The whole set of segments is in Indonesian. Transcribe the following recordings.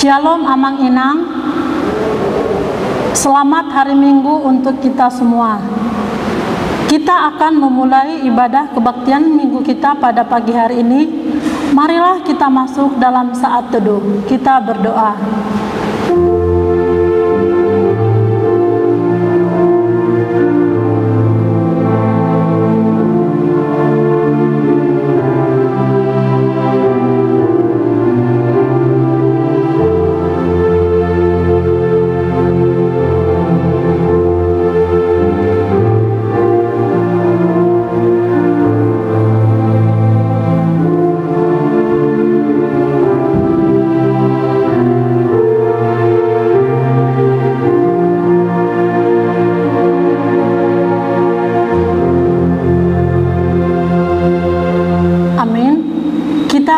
Shalom Amang Inang. Selamat hari Minggu untuk kita semua. Kita akan memulai ibadah kebaktian Minggu kita pada pagi hari ini. Marilah kita masuk dalam saat teduh. Kita berdoa.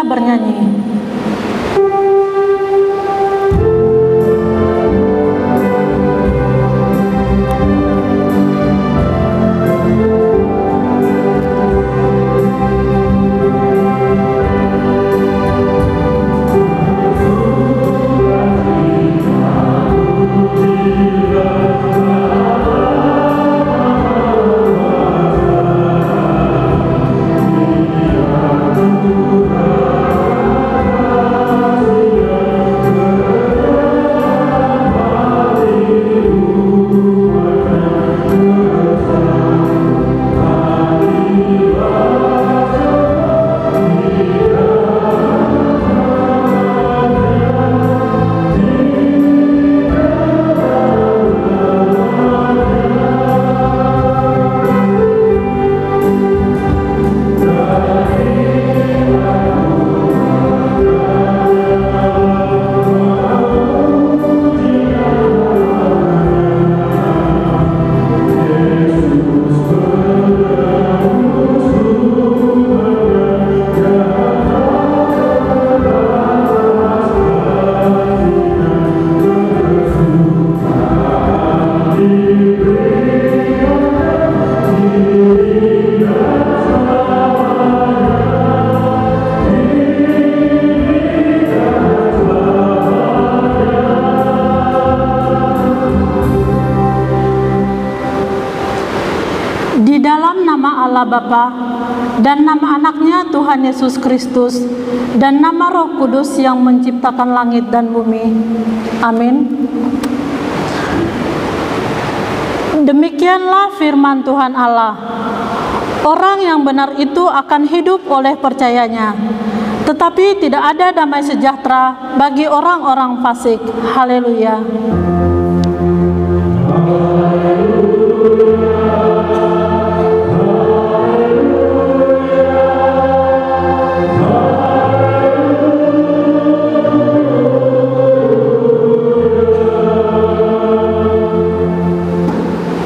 Bernyanyi. Di dalam nama Allah Bapa dan nama anaknya Tuhan Yesus Kristus dan nama Roh Kudus yang menciptakan langit dan bumi. Amin. Demikianlah firman Tuhan Allah. Orang yang benar itu akan hidup oleh percayanya. Tetapi tidak ada damai sejahtera bagi orang-orang fasik. Haleluya.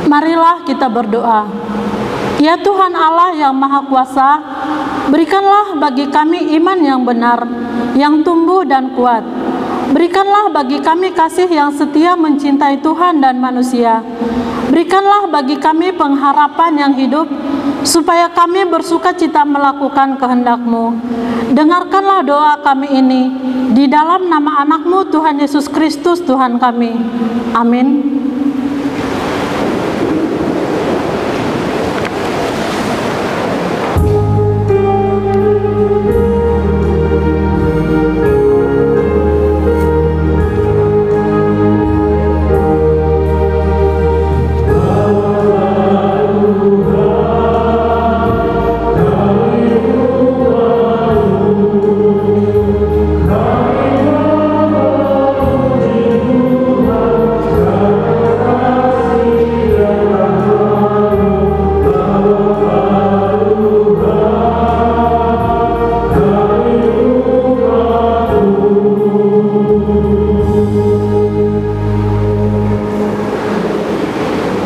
Marilah kita berdoa. Ya Tuhan Allah yang Maha Kuasa, berikanlah bagi kami iman yang benar, yang tumbuh dan kuat. Berikanlah bagi kami kasih yang setia mencintai Tuhan dan manusia. Berikanlah bagi kami pengharapan yang hidup, supaya kami bersuka cita melakukan kehendak-Mu. Dengarkanlah doa kami ini, di dalam nama anak-Mu Tuhan Yesus Kristus Tuhan kami. Amin.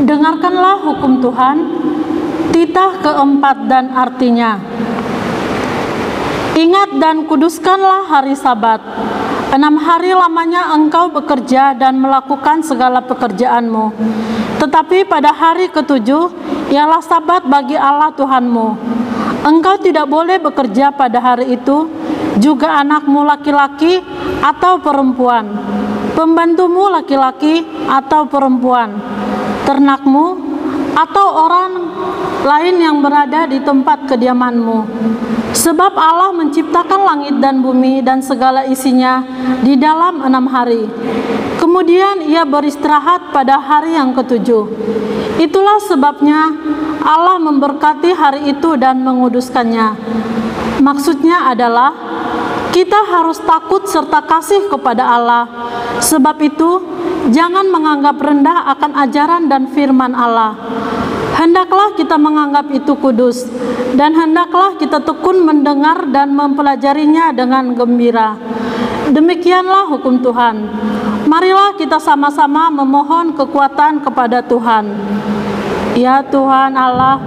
Dengarkanlah hukum Tuhan, titah keempat dan artinya. Ingat dan kuduskanlah hari Sabat. 6 hari lamanya engkau bekerja dan melakukan segala pekerjaanmu. Tetapi pada hari ke-7 ialah Sabat bagi Allah Tuhanmu. Engkau tidak boleh bekerja pada hari itu, juga anakmu laki-laki atau perempuan, pembantumu laki-laki atau perempuan, ternakmu, atau orang lain yang berada di tempat kediamanmu. Sebab Allah menciptakan langit dan bumi dan segala isinya di dalam 6 hari. Kemudian Ia beristirahat pada hari yang ketujuh. Itulah sebabnya Allah memberkati hari itu dan menguduskannya. Maksudnya adalah kita harus takut serta kasih kepada Allah. Sebab itu, jangan menganggap rendah akan ajaran dan firman Allah. Hendaklah kita menganggap itu kudus, dan hendaklah kita tekun mendengar dan mempelajarinya dengan gembira. Demikianlah hukum Tuhan. Marilah kita sama-sama memohon kekuatan kepada Tuhan. Ya Tuhan Allah,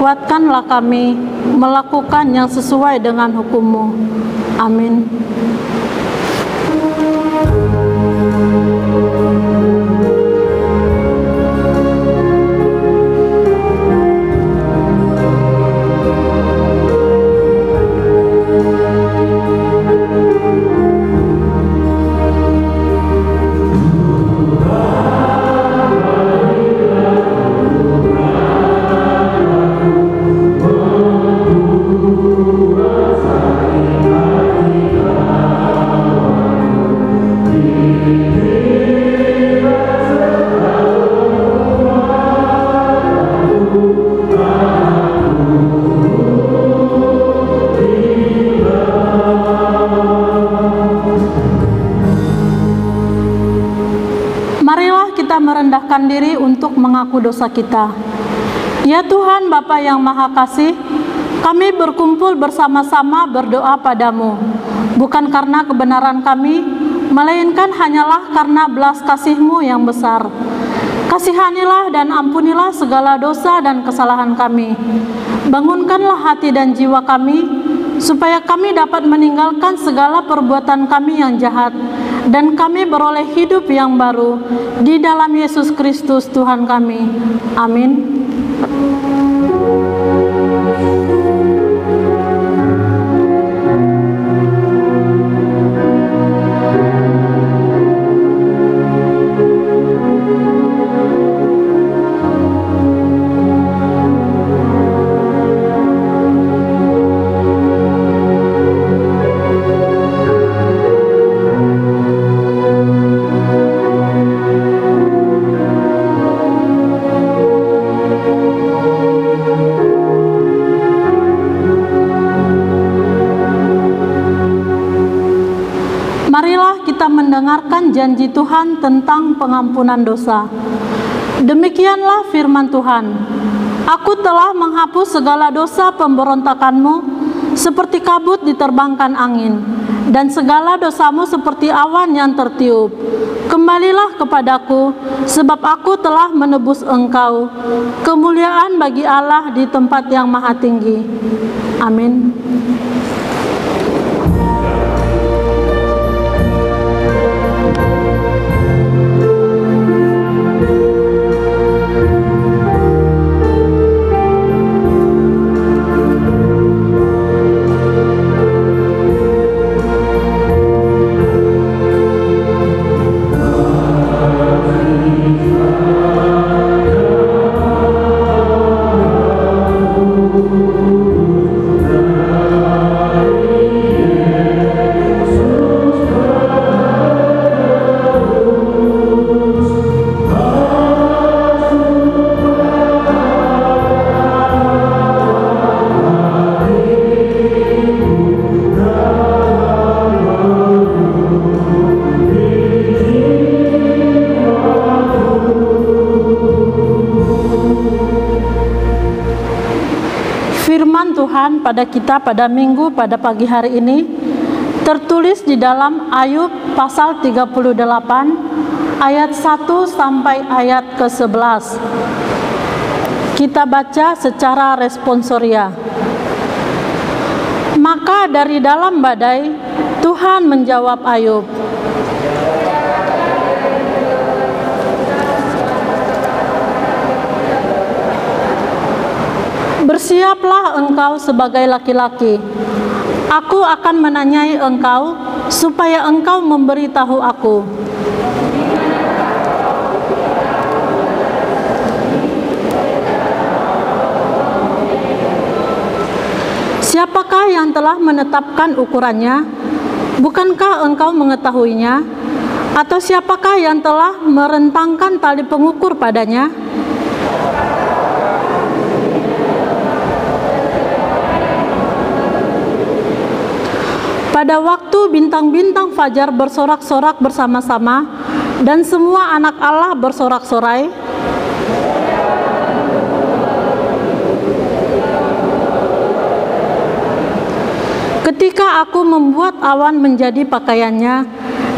kuatkanlah kami melakukan yang sesuai dengan hukum-Mu. Amin. Merendahkan diri untuk mengaku dosa kita. Ya Tuhan Bapa yang Maha Kasih, kami berkumpul bersama-sama berdoa padamu, bukan karena kebenaran kami, melainkan hanyalah karena belas kasih-Mu yang besar. Kasihanilah dan ampunilah segala dosa dan kesalahan kami. Bangunkanlah hati dan jiwa kami, supaya kami dapat meninggalkan segala perbuatan kami yang jahat, dan kami beroleh hidup yang baru di dalam Yesus Kristus Tuhan kami. Amin. Mendengarkan janji Tuhan tentang pengampunan dosa. Demikianlah firman Tuhan. Aku telah menghapus segala dosa pemberontakanmu seperti kabut diterbangkan angin, dan segala dosamu seperti awan yang tertiup. Kembalilah kepadaku, sebab aku telah menebus engkau. Kemuliaan bagi Allah di tempat yang maha tinggi. Amin. Tuhan pada kita pada minggu pada pagi hari ini tertulis di dalam Ayub pasal 38 ayat 1 sampai ayat ke-11. Kita baca secara responsoria. Maka dari dalam badai Tuhan menjawab Ayub, Bersiaplah engkau sebagai laki-laki. Aku akan menanyai engkau, supaya engkau memberitahu aku. Siapakah yang telah menetapkan ukurannya? Bukankah engkau mengetahuinya? Atau siapakah yang telah merentangkan tali pengukur padanya? Pada waktu bintang-bintang fajar bersorak-sorak bersama-sama dan semua anak Allah bersorak-sorai, ketika aku membuat awan menjadi pakaiannya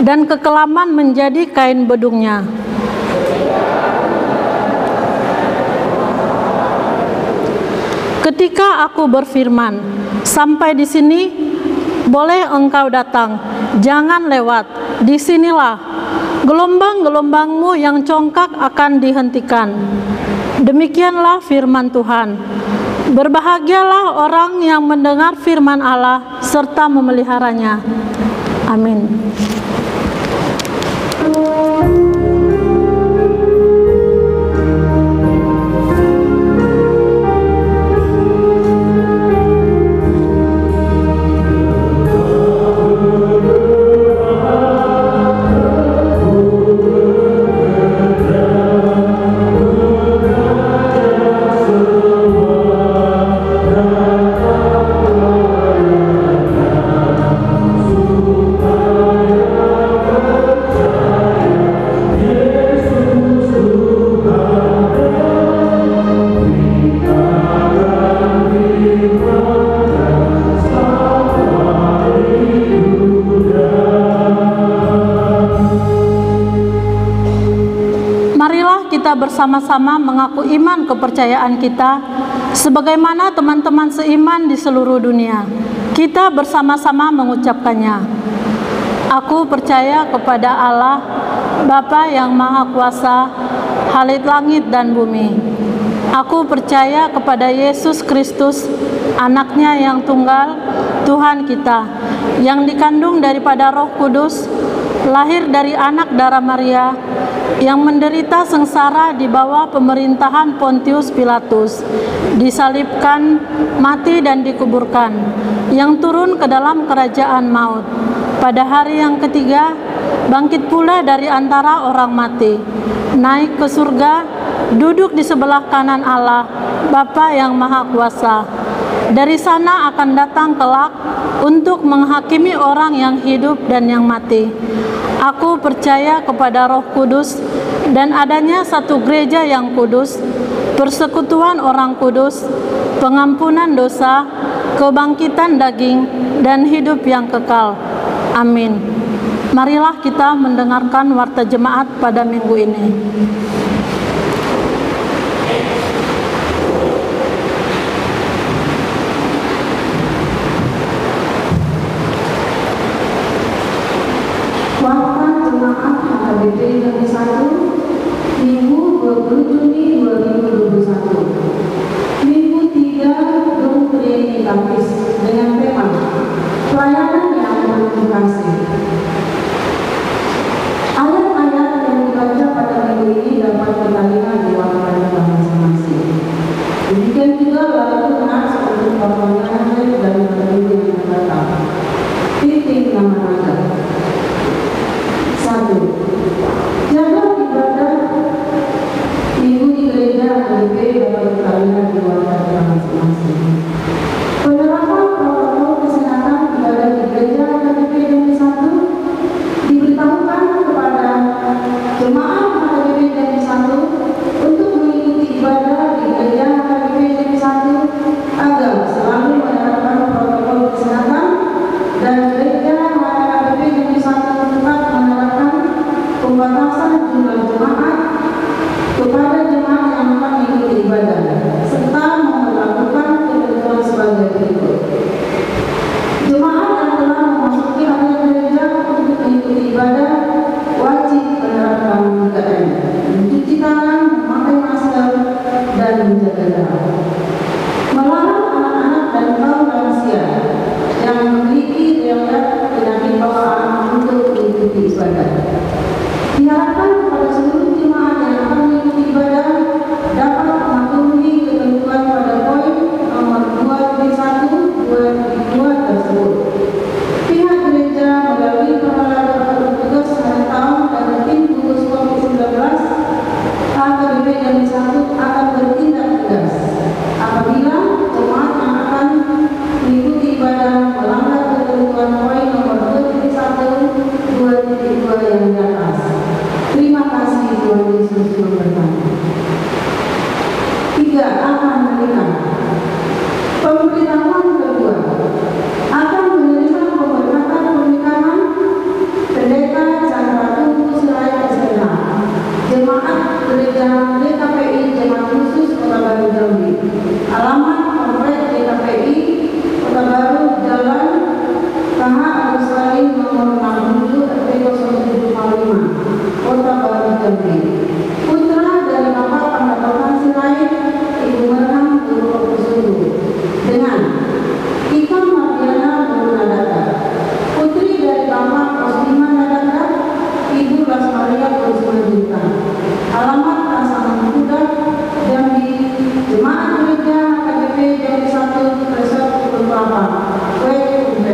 dan kekelaman menjadi kain bedungnya. Ketika aku berfirman, sampai di sini, boleh engkau datang, jangan lewat, disinilah. Gelombang-gelombangmu yang congkak akan dihentikan. Demikianlah firman Tuhan. Berbahagialah orang yang mendengar firman Allah serta memeliharanya. Amin. Bersama-sama mengaku iman kepercayaan kita sebagaimana teman-teman seiman di seluruh dunia. Kita bersama-sama mengucapkannya. Aku percaya kepada Allah, Bapa yang Maha Kuasa, Khalid langit dan bumi. Aku percaya kepada Yesus Kristus, Anaknya yang tunggal, Tuhan kita, yang dikandung daripada Roh Kudus, lahir dari anak darah Maria, yang menderita sengsara di bawah pemerintahan Pontius Pilatus, disalibkan, mati dan dikuburkan, yang turun ke dalam kerajaan maut. Pada hari yang ketiga, bangkit pula dari antara orang mati, naik ke surga, duduk di sebelah kanan Allah, Bapa yang Maha Kuasa. Dari sana akan datang kelak untuk menghakimi orang yang hidup dan yang mati. Aku percaya kepada Roh Kudus dan adanya satu gereja yang kudus, persekutuan orang kudus, pengampunan dosa, kebangkitan daging, dan hidup yang kekal. Amin. Marilah kita mendengarkan warta jemaat pada minggu ini. HKBP yang 1 Minggu 20 Juni 2021. Minggu 3 Dom Trinitatis dengan tema pelayanan yang penuh kasih. Ayat-ayat yang dibaca pada minggu ini dapat kita lihat di warta masing-masing. Demikian juga lagu nas untuk pelayanan dari minggu yang datang. Titik nama raga. 1. Jaga ibadah minggu di gereja HKBP dapat kita lihat di warta masing-masing. Penerang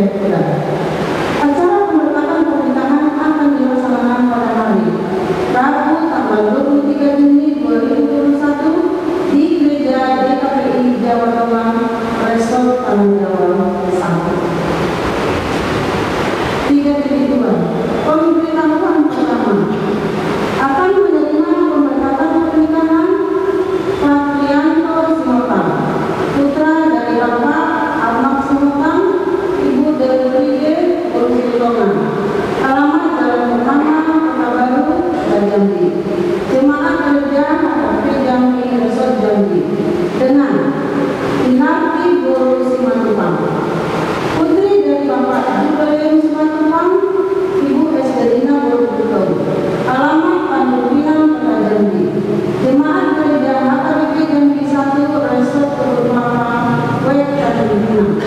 Pemda. Acara pemberkatan pernikahan akan dilaksanakan pada hari Rabu tanggal 23 Juni 2021 di Gereja DKPI Jawa Tengah, Resort Tanah Jawa 1. 3.2. Pemberitahuan pertama akan menerima pemberkatan pernikahan Patrianto Simotang, putra dari Bapak Ahmad Simotang, Ibu dari Rige Ursilongan, alamat Jalan Pertama, Kota Baru, dan Jambi. Jemaat Gereja HKP Jambi Resort Jambi dengan Inarti Guru Simatupang, putri dari Bapak Julian Simatupang, Ibu Estelina Guru, alamat Pandupinan, Kota Jambi. Jemaat Gereja HKP Jambi 1 Resort Teluk Kelapa, Wek Tanjung.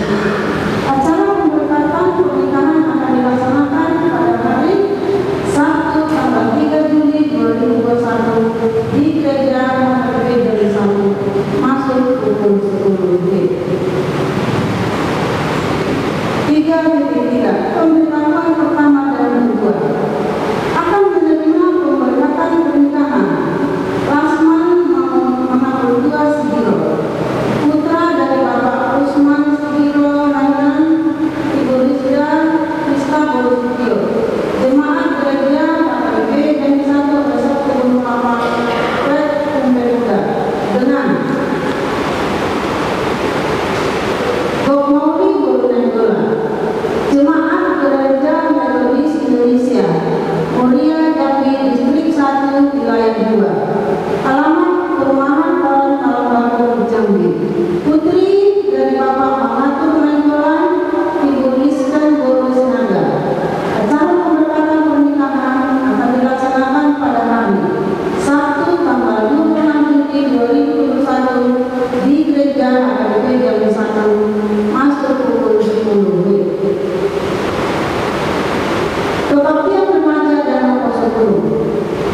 Acara pemberkatan pernikahan akan dilaksanakan pada hari Sabtu tanggal 3 Juli 2021 di Gereja HKP Jambi 1 masuk pukul 10 WIB. 3.3. Pemberitahuan pertama dan kedua akan menerima pemberkatan pernikahan Lasman Mamadudua Sigiro, putra dari Bapak Usman Sigiro Nainan, Ibu Rizda Krista Bolutio. Jemaat Gereja HKP Jambi 1 Resort Teluk Kelapa, Wek Pemda dengan Gokmauli Guru Nenggola. Jemaat Gereja Metodis Indonesia Mulia Jambi Distrik 1 Wilayah 2, alamat Perumahan Pohon Kalambatu Jambi. Putri dari Bapak Mahathir Nenggola, Ibu Rizkan Guru Sinaga. Acara pemberkatan pernikahan akan dilaksanakan pada hari Sabtu tanggal 26 Juni 2021 di Gereja HKP Jambi 1 masuk pukul 10 WIB. Kebaktian remaja dan Nakoso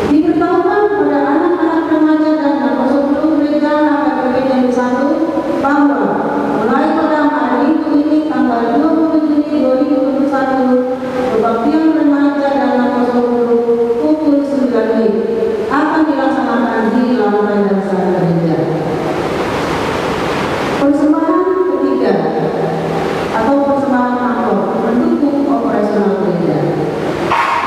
diberitahukan pada anak-anak remaja dan Nakoso Gereja HKP Jambi 1 bahwa mulai pada hari Minggu ini tanggal 20 Juni 2021 kebaktian remaja dan Nakoso pukul 9 WIB akan dilaksanakan di lantai dasar gereja. Persembahan ketiga atau persembahan amplop mendukung operasional gereja.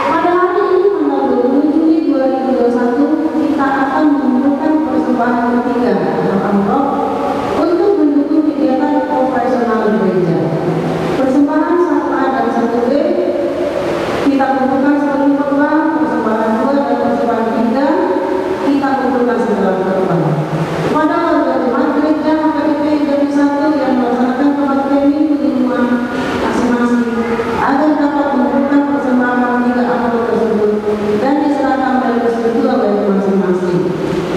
Pada hari ini tanggal 20 Juni 2021 kita akan mengumpulkan persembahan ketiga atau amplop untuk mendukung kegiatan operasional gereja. Persembahan 1A dan 1B kita kumpulkan sebelum khotbah, persembahan 2 dan persembahan 3 kita kumpulkan setelah khotbah. Pada warga jemaat gereja HKP Jambi 1 yang melaksanakan kebaktian minggu di rumah masing-masing agar dapat mengumpulkan persembahan 3 amplop tersebut dan diserahkan melalui kedua WC masing-masing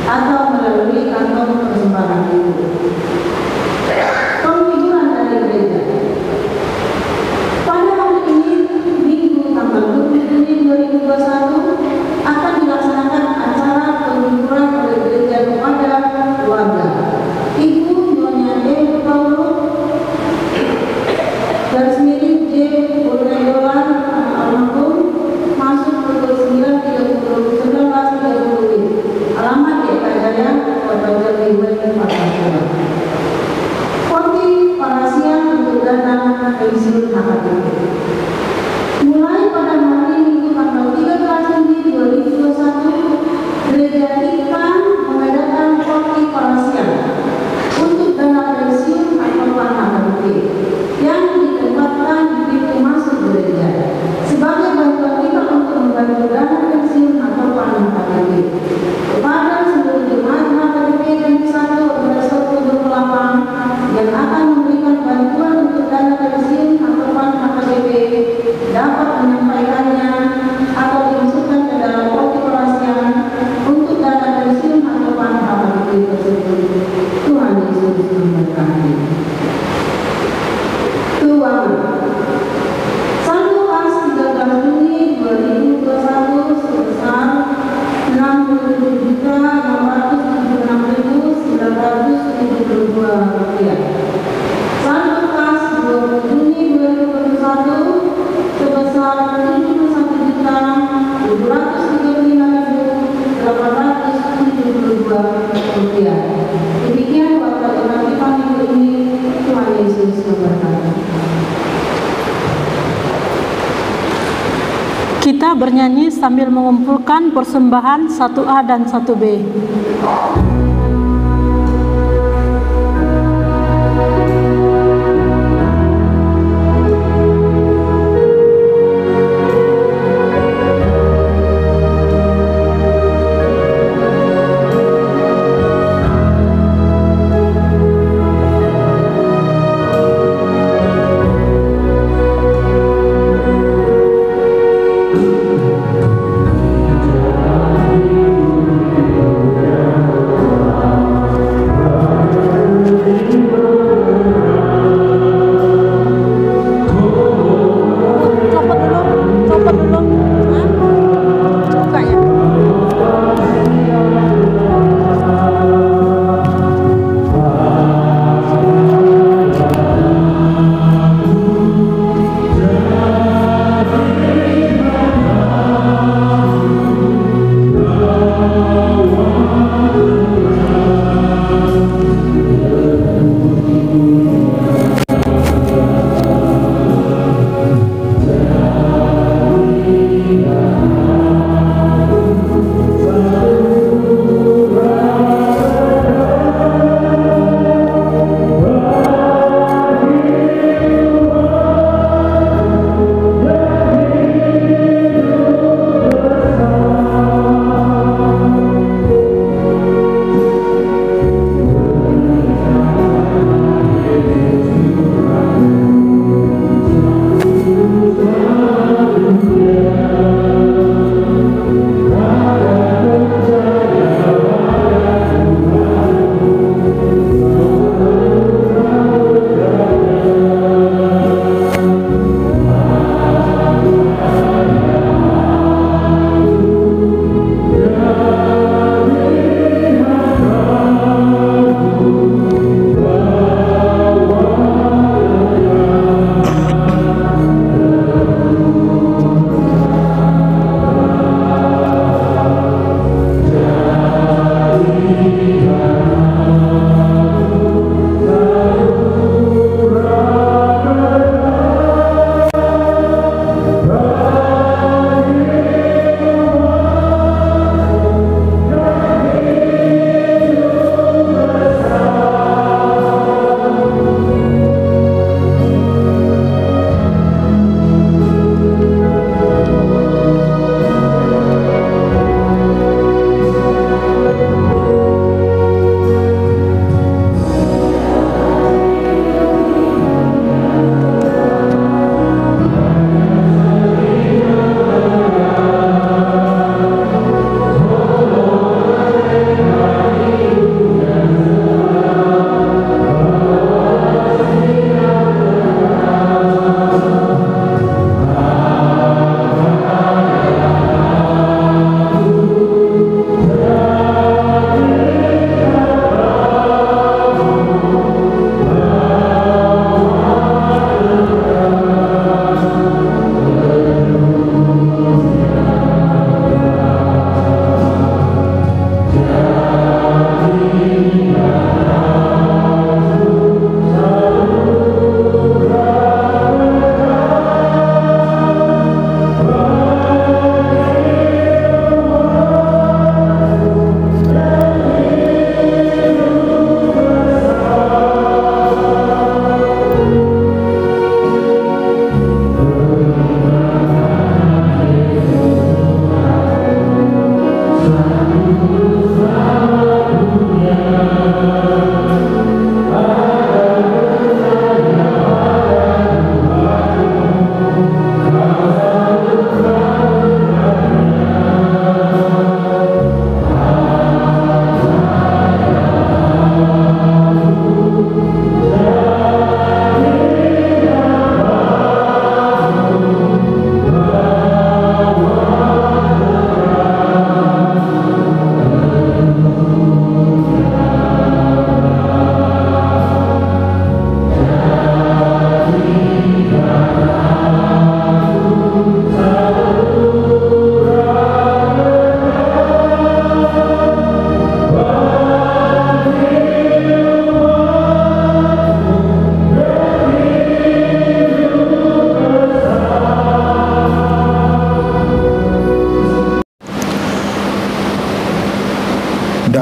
atau melalui kantong persembahan itu. Penghiburan dari gereja. Pada hari ini Minggu tanggal 20 Juni 2021 akan dilaksanakan acara penghiburan oleh gereja kepada keluarga. Ibu Nyonya E. Paulo garis miring J. Purnenggolan almarhum masuk pukul 19.30 alamat Desa Jaya, Kota Jambi, Wek 42. Konti Parasian untuk dana pensiun HKP. Mulai pada hari Minggu tanggal 13 Juni 2021 gereja kita mengadakan konti Parasian untuk dana pensiun atau HKP yang ditempatkan di pintu masuk gereja sebagai bantuan kita untuk membantu dana pensiun atau HKP kepada seluruh jemaat HKP Jambi 1 Resort Teluk Kelapa yang akan memberikan bantuan untuk dana pensiun atau HKP dapat menyampaikannya atau dimasukkan ke dalam konti Parasian untuk dana rupiah. Demikian waktu iman kita minggu ini. Tuhan Yesus memberkati. Kita bernyanyi sambil mengumpulkan persembahan 1A dan 1B. Terima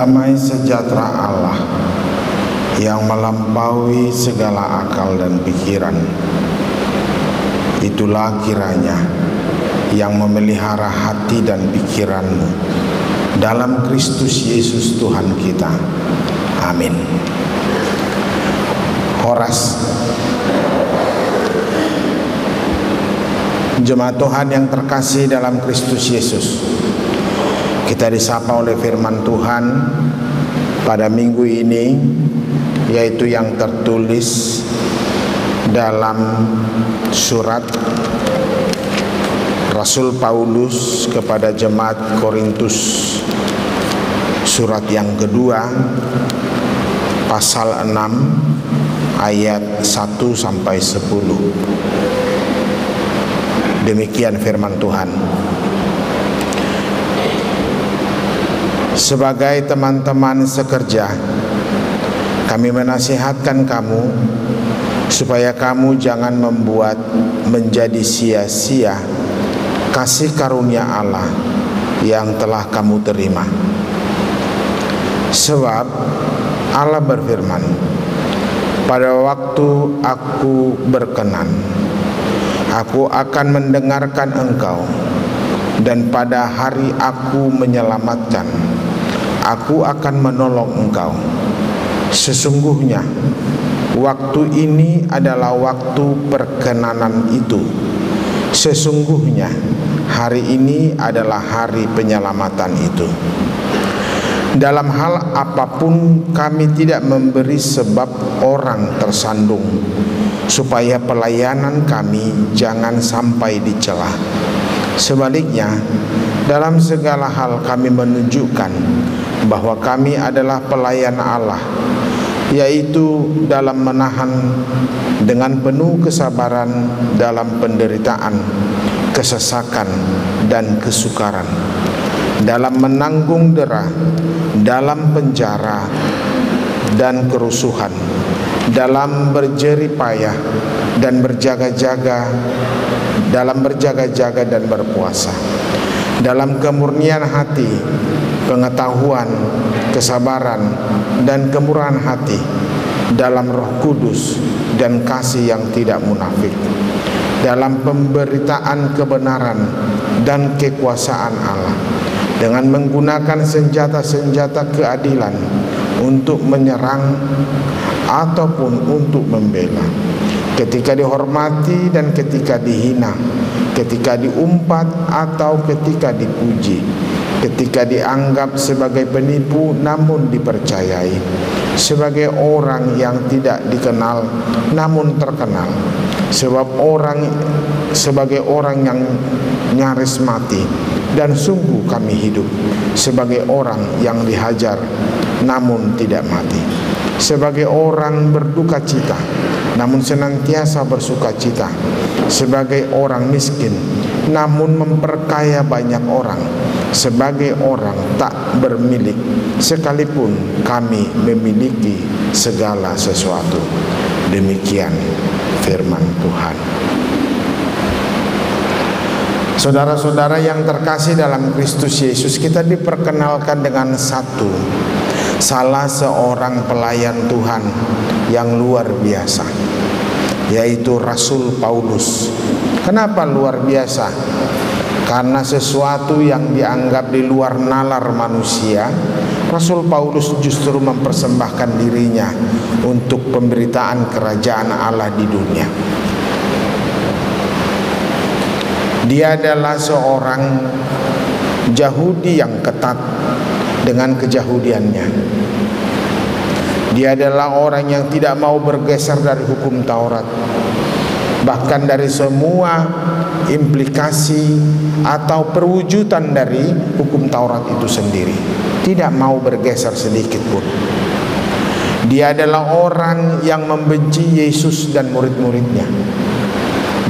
damai sejahtera Allah yang melampaui segala akal dan pikiran, itulah kiranya yang memelihara hati dan pikiranmu dalam Kristus Yesus Tuhan kita. Amin. Horas. Jemaat Tuhan yang terkasih dalam Kristus Yesus, kita disapa oleh firman Tuhan pada minggu ini, yaitu yang tertulis dalam surat Rasul Paulus kepada jemaat Korintus, surat yang kedua, pasal 6 ayat 1 sampai 10. Demikian firman Tuhan. Sebagai teman-teman sekerja, kami menasihatkan kamu supaya kamu jangan membuat menjadi sia-sia kasih karunia Allah yang telah kamu terima. Sebab Allah berfirman, pada waktu aku berkenan, aku akan mendengarkan engkau, dan pada hari aku menyelamatkan, aku akan menolong engkau. Sesungguhnya waktu ini adalah waktu perkenanan itu. Sesungguhnya hari ini adalah hari penyelamatan itu. Dalam hal apapun kami tidak memberi sebab orang tersandung, supaya pelayanan kami jangan sampai dicela. Sebaliknya, dalam segala hal kami menunjukkan bahwa kami adalah pelayan Allah, yaitu dalam menahan dengan penuh kesabaran dalam penderitaan, kesesakan, dan kesukaran, dalam menanggung dera, dalam penjara dan kerusuhan, dalam berjerih payah dan berjaga-jaga, dalam berjaga-jaga dan berpuasa, dalam kemurnian hati, pengetahuan, kesabaran, dan kemurahan hati, dalam Roh Kudus dan kasih yang tidak munafik, dalam pemberitaan kebenaran dan kekuasaan Allah, dengan menggunakan senjata-senjata keadilan untuk menyerang ataupun untuk membela, ketika dihormati dan ketika dihina, ketika diumpat atau ketika dipuji, ketika dianggap sebagai penipu namun dipercayai, sebagai orang yang tidak dikenal namun terkenal, sebagai orang yang nyaris mati dan sungguh kami hidup, sebagai orang yang dihajar namun tidak mati, sebagai orang berduka cita namun senantiasa bersuka cita, sebagai orang miskin namun memperkaya banyak orang, sebagai orang tak bermilik sekalipun kami memiliki segala sesuatu. Demikian firman Tuhan. Saudara-saudara yang terkasih dalam Kristus Yesus, kita diperkenalkan dengan salah seorang pelayan Tuhan yang luar biasa, yaitu Rasul Paulus. Kenapa luar biasa? Karena sesuatu yang dianggap di luar nalar manusia, Rasul Paulus justru mempersembahkan dirinya untuk pemberitaan kerajaan Allah di dunia. Dia adalah seorang Yahudi yang ketat dengan keyahudiannya. Dia adalah orang yang tidak mau bergeser dari hukum Taurat, bahkan dari semua implikasi atau perwujudan dari hukum Taurat itu sendiri. Tidak mau bergeser sedikit pun. Dia adalah orang yang membenci Yesus dan murid-muridnya.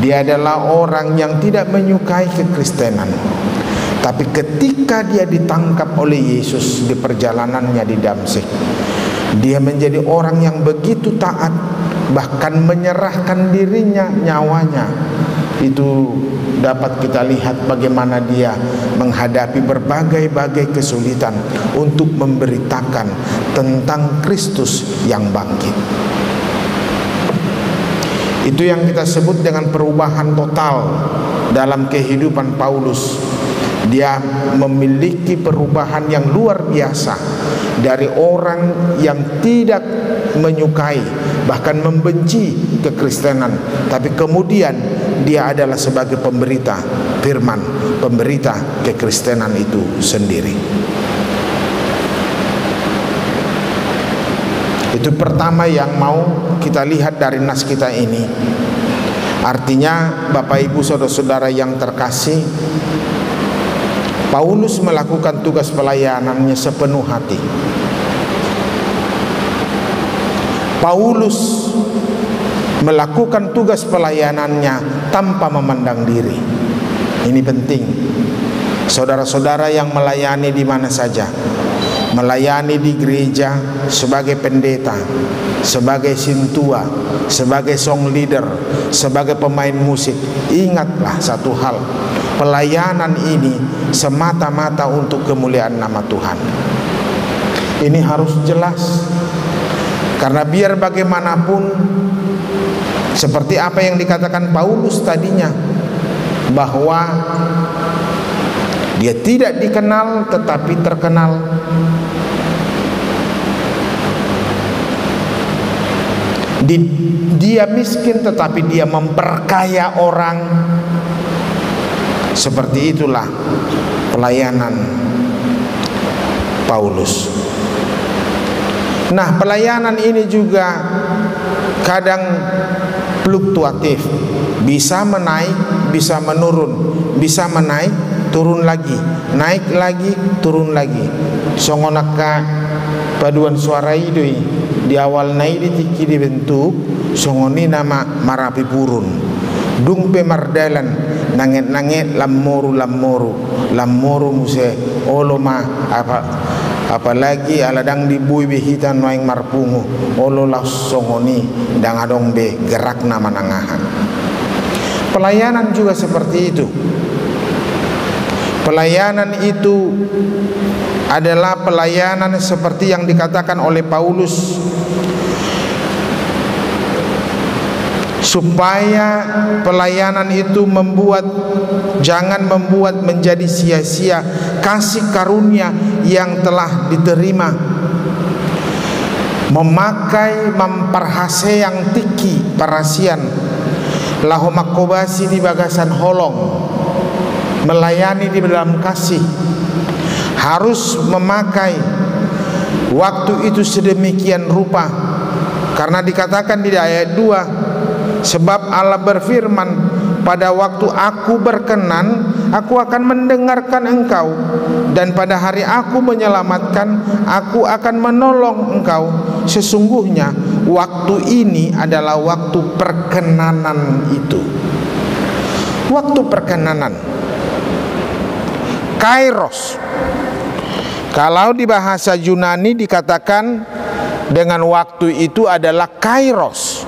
Dia adalah orang yang tidak menyukai kekristenan. Tapi ketika dia ditangkap oleh Yesus di perjalanannya di Damsyik, dia menjadi orang yang begitu taat, bahkan menyerahkan dirinya, nyawanya itu dapat kita lihat bagaimana dia menghadapi berbagai-bagai kesulitan untuk memberitakan tentang Kristus yang bangkit. Itu yang kita sebut dengan perubahan total dalam kehidupan Paulus. Dia memiliki perubahan yang luar biasa dari orang yang tidak menyukai, bahkan membenci kekristenan, tapi kemudian dia adalah sebagai pemberita firman, pemberita kekristenan itu sendiri. Itu pertama yang mau kita lihat dari nas kita ini. Artinya Bapak Ibu saudara-saudara yang terkasih, Paulus melakukan tugas pelayanannya sepenuh hati. Paulus melakukan tugas pelayanannya tanpa memandang diri. Ini penting. Saudara-saudara yang melayani di mana saja, melayani di gereja sebagai pendeta, sebagai sintua, sebagai song leader, sebagai pemain musik, ingatlah satu hal, pelayanan ini semata-mata untuk kemuliaan nama Tuhan. Ini harus jelas, karena biar bagaimanapun, seperti apa yang dikatakan Paulus tadinya, bahwa dia tidak dikenal tetapi terkenal. Dia miskin tetapi dia memperkaya orang. Seperti itulah pelayanan Paulus. Nah, pelayanan ini juga kadang fluktuatif, bisa menaik, bisa menurun, bisa menaik, turun lagi, naik lagi, turun lagi. Songonaka paduan suara idoi di awal naik ditiki dibentuk, songoni nama marapi purun, dungpe mardalan nanget-nanget lamoru muse oloma apalagi aladang dibui behitan noeng marpungu olo langsongoni dang adong be gerak nama nangahan. Pelayanan juga seperti itu. Pelayanan itu adalah pelayanan seperti yang dikatakan oleh Paulus, supaya pelayanan itu jangan membuat menjadi sia-sia kasih karunia yang telah diterima. Memakai memperhaseyang tiki parasian lahomakobasi di bagasan holong, melayani di dalam kasih, harus memakai waktu itu sedemikian rupa, karena dikatakan di ayat 2, sebab Allah berfirman, pada waktu aku berkenan, aku akan mendengarkan engkau, dan pada hari aku menyelamatkan, aku akan menolong engkau. Sesungguhnya waktu ini adalah waktu perkenanan itu. Waktu perkenanan, kairos. Kalau di bahasa Yunani dikatakan dengan waktu itu adalah kairos.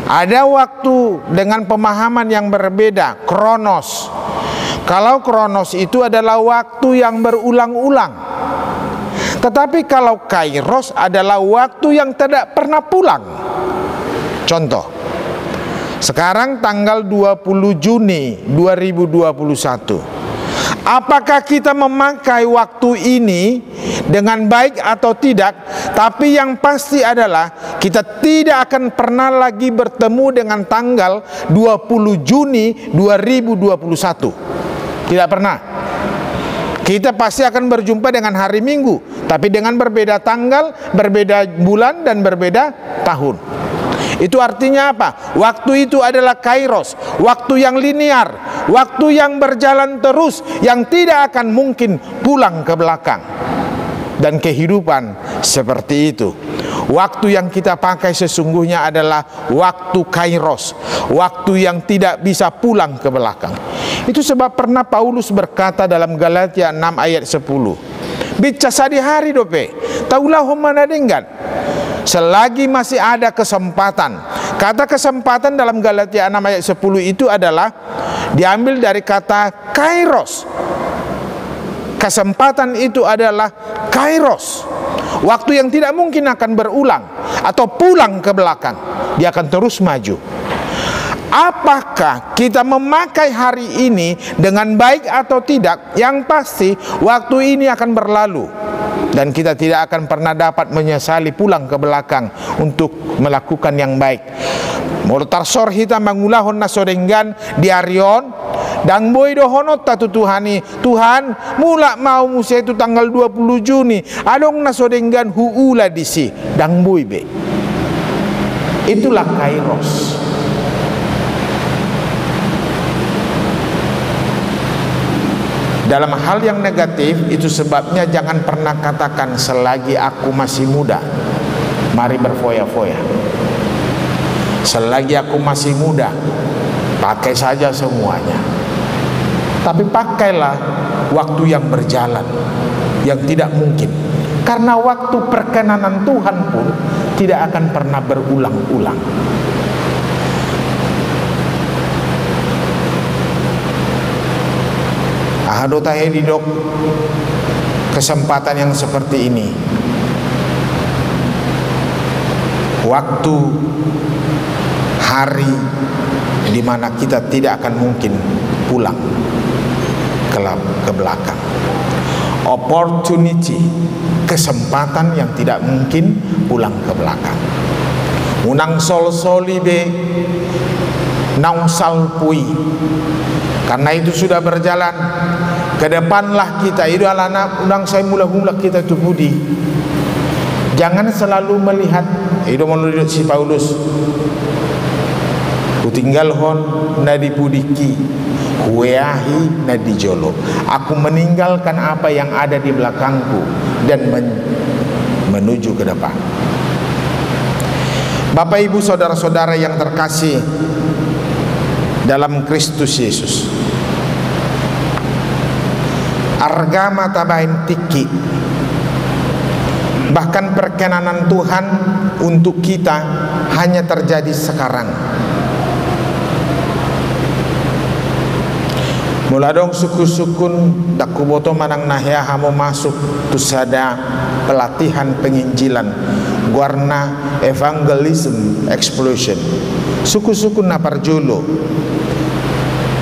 Ada waktu dengan pemahaman yang berbeda, kronos. Kalau kronos itu adalah waktu yang berulang-ulang. Tetapi kalau kairos adalah waktu yang tidak pernah pulang. Contoh, sekarang tanggal 20 Juni 2021. Apakah kita memakai waktu ini dengan baik atau tidak? Tapi yang pasti adalah kita tidak akan pernah lagi bertemu dengan tanggal 20 Juni 2021. Tidak pernah. Kita pasti akan berjumpa dengan hari Minggu, tapi dengan berbeda tanggal, berbeda bulan, dan berbeda tahun. Itu artinya apa? Waktu itu adalah kairos, waktu yang linear, waktu yang berjalan terus, yang tidak akan mungkin pulang ke belakang. Dan kehidupan seperti itu. Waktu yang kita pakai sesungguhnya adalah waktu kairos, waktu yang tidak bisa pulang ke belakang. Itu sebab pernah Paulus berkata dalam Galatia 6 ayat 10, bica sadi hari dope, taulah homana denggan. selagi masih ada kesempatan. Kata kesempatan dalam Galatia 6 ayat 10 itu adalah diambil dari kata kairos. Kesempatan itu adalah kairos, waktu yang tidak mungkin akan berulang atau pulang ke belakang. Dia akan terus maju. Apakah kita memakai hari ini dengan baik atau tidak? Yang pasti waktu ini akan berlalu, dan kita tidak akan pernah dapat menyesali pulang ke belakang untuk melakukan yang baik. Mortar sor hita mangulahon nasodenggan diarion dan boy dohonot tatu Tuhani. Tuhan mula mau musia itu tanggal 20 Juni adong nasodenggan huula disi dang boy be. Itulah kairos. Dalam hal yang negatif itu sebabnya jangan pernah katakan selagi aku masih muda, mari berfoya-foya. Selagi aku masih muda, pakai saja semuanya. Tapi pakailah waktu yang berjalan, yang tidak mungkin. Karena waktu perkenanan Tuhan pun tidak akan pernah berulang-ulang. Ahadotah didok kesempatan yang seperti ini, waktu hari di mana kita tidak akan mungkin pulang ke belakang. Opportunity, kesempatan yang tidak mungkin pulang ke belakang. Unang sol solibe naung salpui. Karena itu sudah berjalan, ke depanlah kita. Itu alana undang saya mula-mula kita tu budi. Jangan selalu melihat. Itu menurut si Paulus. Kutinggal hon nadi pudiki, hueahi nadi jolo. Aku meninggalkan apa yang ada di belakangku dan menuju ke depan. Bapak Ibu saudara-saudara yang terkasih dalam Kristus Yesus, argama tabain tiki, bahkan perkenanan Tuhan untuk kita hanya terjadi sekarang. Muladong suku-sukun dakuboto manang nahya hamo masuk tusada pelatihan penginjilan warna evangelism explosion suku-suku naparjolo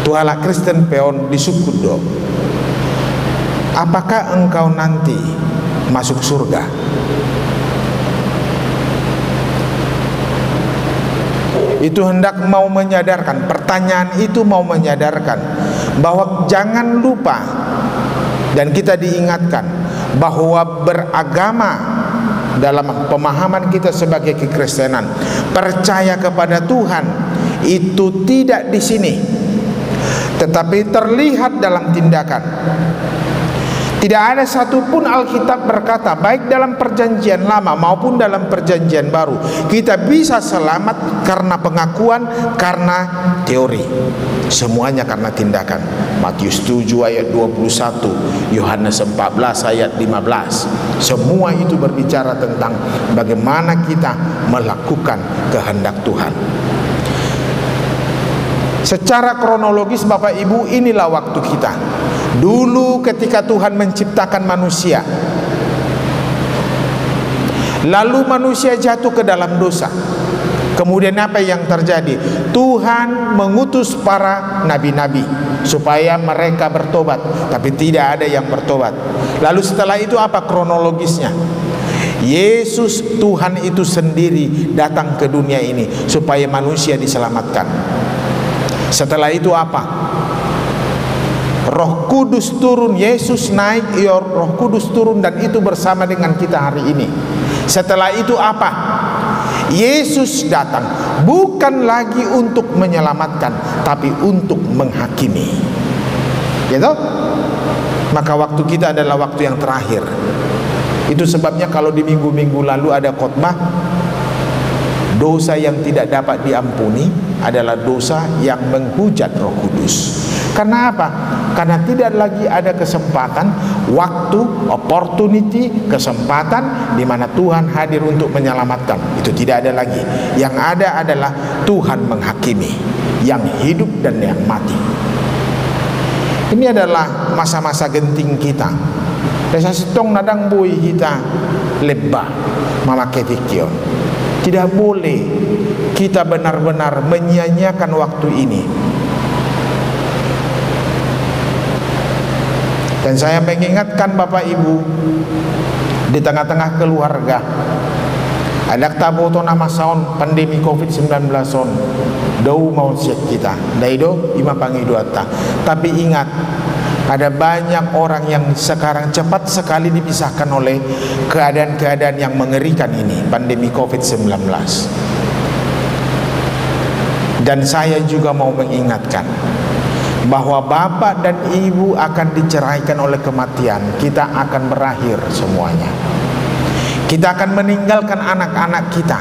tuala Kristen peon di sukudo. Apakah engkau nanti masuk surga? Itu hendak mau menyadarkan, pertanyaan itu mau menyadarkan bahwa jangan lupa, dan kita diingatkan bahwa beragama dalam pemahaman kita sebagai kekristenan, percaya kepada Tuhan itu tidak di sini, tetapi terlihat dalam tindakan. Tidak ada satupun Alkitab berkata, baik dalam perjanjian lama maupun dalam perjanjian baru, kita bisa selamat karena pengakuan, karena teori. Semuanya karena tindakan. Matius 7 ayat 21, Yohanes 14 ayat 15. Semua itu berbicara tentang bagaimana kita melakukan kehendak Tuhan. Secara kronologis Bapak Ibu, inilah waktu kita. Dulu ketika Tuhan menciptakan manusia, lalu manusia jatuh ke dalam dosa. Kemudian apa yang terjadi? Tuhan mengutus para nabi-nabi supaya mereka bertobat, tapi tidak ada yang bertobat. Lalu setelah itu apa kronologisnya? Yesus Tuhan itu sendiri datang ke dunia ini supaya manusia diselamatkan. Setelah itu apa? Roh Kudus turun, Yesus naik, Roh Kudus turun, dan itu bersama dengan kita hari ini. Setelah itu apa? Yesus datang bukan lagi untuk menyelamatkan, tapi untuk menghakimi. Gitu? Maka waktu kita adalah waktu yang terakhir. Itu sebabnya kalau di minggu-minggu lalu ada khotbah, Dosa yang tidak dapat diampuni adalah dosa yang menghujat Roh Kudus. Karena apa? Karena tidak lagi ada kesempatan, waktu, opportunity, kesempatan di mana Tuhan hadir untuk menyelamatkan. Itu tidak ada lagi. Yang ada adalah Tuhan menghakimi yang hidup dan yang mati. Ini adalah masa-masa genting kita. Desa setong nadang bui kita lebah memakai tikio. Tidak boleh kita benar-benar menyia-nyiakan waktu ini. Dan saya mengingatkan Bapak Ibu, di tengah-tengah keluarga ada taboto nama saon pandemi COVID-19 son dau mau siap kita daido ima pangiduata. Tapi ingat, ada banyak orang yang sekarang cepat sekali dipisahkan oleh keadaan-keadaan yang mengerikan ini, pandemi COVID-19. Dan saya juga mau mengingatkan bahwa bapak dan ibu akan diceraikan oleh kematian. Kita akan berakhir semuanya. Kita akan meninggalkan anak-anak kita.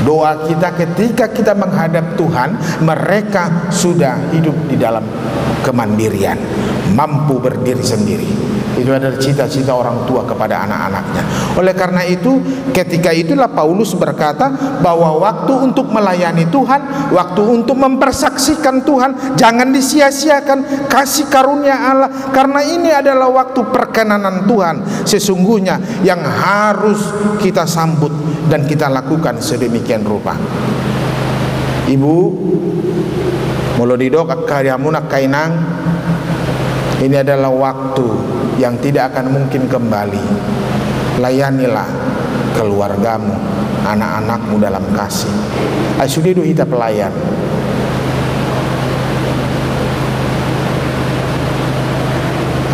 Doa kita ketika kita menghadap Tuhan, mereka sudah hidup di dalam kemandirian, mampu berdiri sendiri. Itu adalah cita-cita orang tua kepada anak-anaknya. Oleh karena itu, ketika itulah Paulus berkata bahwa waktu untuk melayani Tuhan, waktu untuk mempersaksikan Tuhan, jangan disia-siakan kasih karunia Allah. Karena ini adalah waktu perkenanan Tuhan sesungguhnya yang harus kita sambut dan kita lakukan sedemikian rupa. Ibu, mulo didok karyamunak kainang, ini adalah waktu yang tidak akan mungkin kembali. Layanilah keluargamu, anak-anakmu dalam kasih. Asudidu kita pelayan.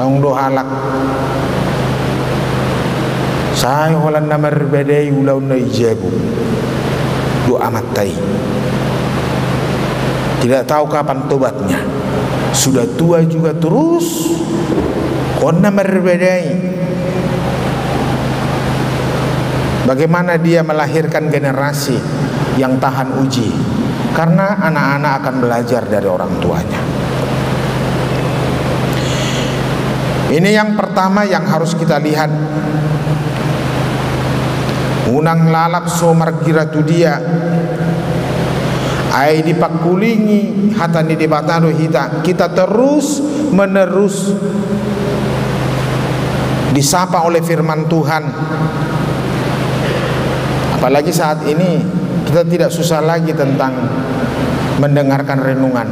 Ang dohalak saya holan na marbedai ulaw na ijebu doa matai. Tidak tahu kapan tobatnya. Sudah tua juga terus kona marbedai. Bagaimana dia melahirkan generasi yang tahan uji? Karena anak-anak akan belajar dari orang tuanya. Ini yang pertama yang harus kita lihat. Unang lalap so margiratu dia ai dipakulingi hata ni debatado kita terus menerus disapa oleh firman Tuhan. Apalagi saat ini kita tidak susah lagi tentang mendengarkan renungan.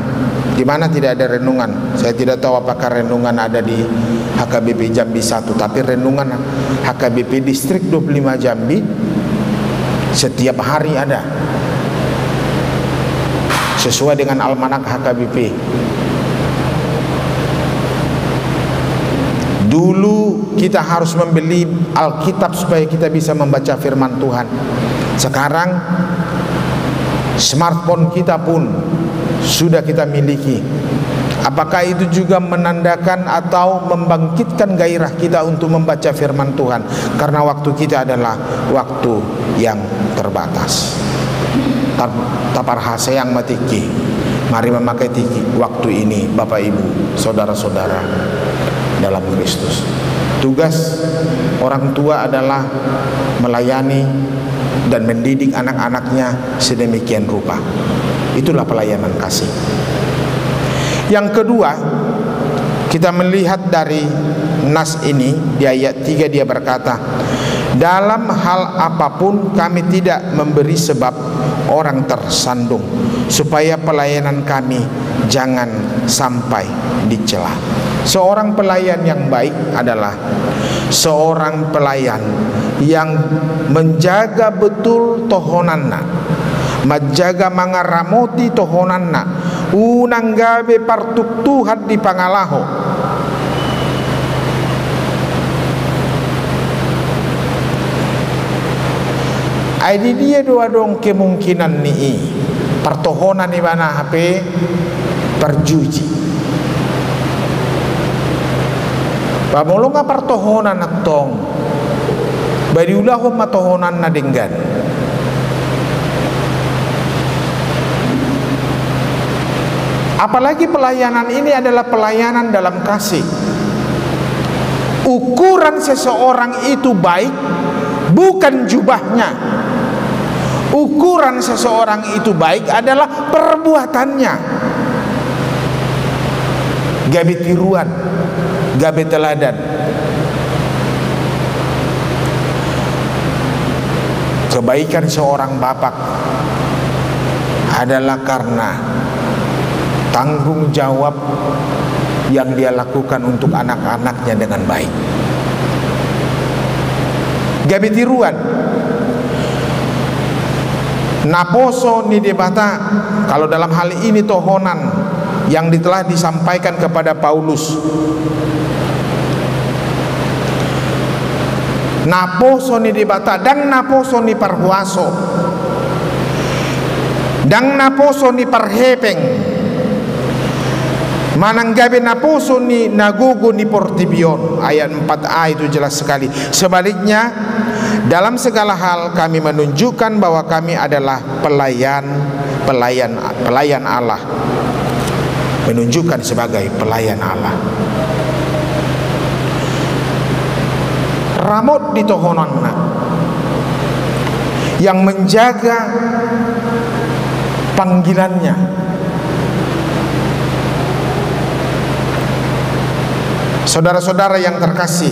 Di mana tidak ada renungan? Saya tidak tahu apakah renungan ada di HKBP Jambi 1, tapi renungan HKBP Distrik 25 Jambi setiap hari ada, sesuai dengan almanak HKBP. Dulu kita harus membeli Alkitab supaya kita bisa membaca firman Tuhan. Sekarang smartphone kita pun sudah kita miliki. Apakah itu juga menandakan atau membangkitkan gairah kita untuk membaca firman Tuhan? Karena waktu kita adalah waktu yang terbatas. Tapar haseyang matiki, mari memakai tiki waktu ini, Bapak Ibu, saudara-saudara dalam Kristus. Tugas orang tua adalah melayani dan mendidik anak-anaknya sedemikian rupa. Itulah pelayanan kasih. Yang kedua, kita melihat dari nas ini di ayat 3 dia berkata, dalam hal apapun kami tidak memberi sebab orang tersandung, supaya pelayanan kami jangan sampai dicela. Seorang pelayan yang baik adalah seorang pelayan yang menjaga betul tohonanna, menjaga mangaramoti tohonanna, unang gabe partuktuhan di pangalaho. Ini dia dua dong kemungkinan nih pertohonan di mana HP perjuji. Pamolo nga pertohonan natong bariulah matohonan na denggan. Apalagi pelayanan ini adalah pelayanan dalam kasih. Ukuran seseorang itu baik bukan jubahnya. Ukuran seseorang itu baik adalah perbuatannya. Gabe tiruan, gabe teladan. Kebaikan seorang bapak adalah karena tanggung jawab yang dia lakukan untuk anak-anaknya dengan baik. Gabe tiruan, naposo ni debata, kalau dalam hal ini tohonan yang telah disampaikan kepada Paulus. Naposo ni debata, dang naposo ni parhuaso, dang naposo ni parhepeng, mananggabe naposo ni nagugo ni portibion. Ayat 4a itu jelas sekali. Sebaliknya, dalam segala hal kami menunjukkan bahwa kami adalah pelayan Allah. Menunjukkan sebagai pelayan Allah. Ramot di tohononna yang menjaga panggilannya. Saudara-saudara yang terkasih,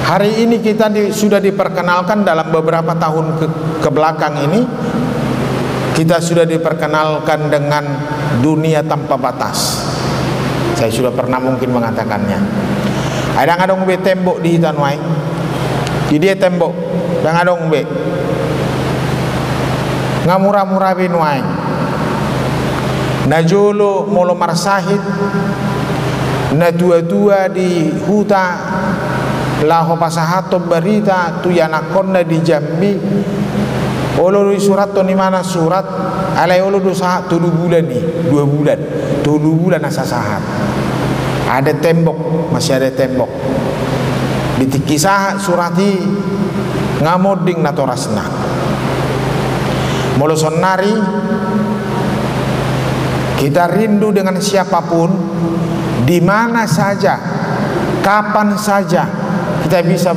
hari ini kita sudah diperkenalkan dalam beberapa tahun ke belakang ini, kita sudah diperkenalkan dengan dunia tanpa batas. Saya sudah pernah mungkin mengatakannya. Ada ngadong be tembok di hitan wae. Di dia tembok, dan ngadong be ngamura-mura bin wae. Najolo molo marsahid, na tua-tua di huta laho pasahato berita tu yanakonna di Jambi. Olo di surat to ni mana surat alai olo do sahat 3 bulan nih, 2 bulan. 3 bulan asa sahat. Ada tembok, masih ada tembok. Ditikisah surati ngamoding natorasna. Molo sonari kita rindu dengan siapapun, di mana saja, kapan saja kita bisa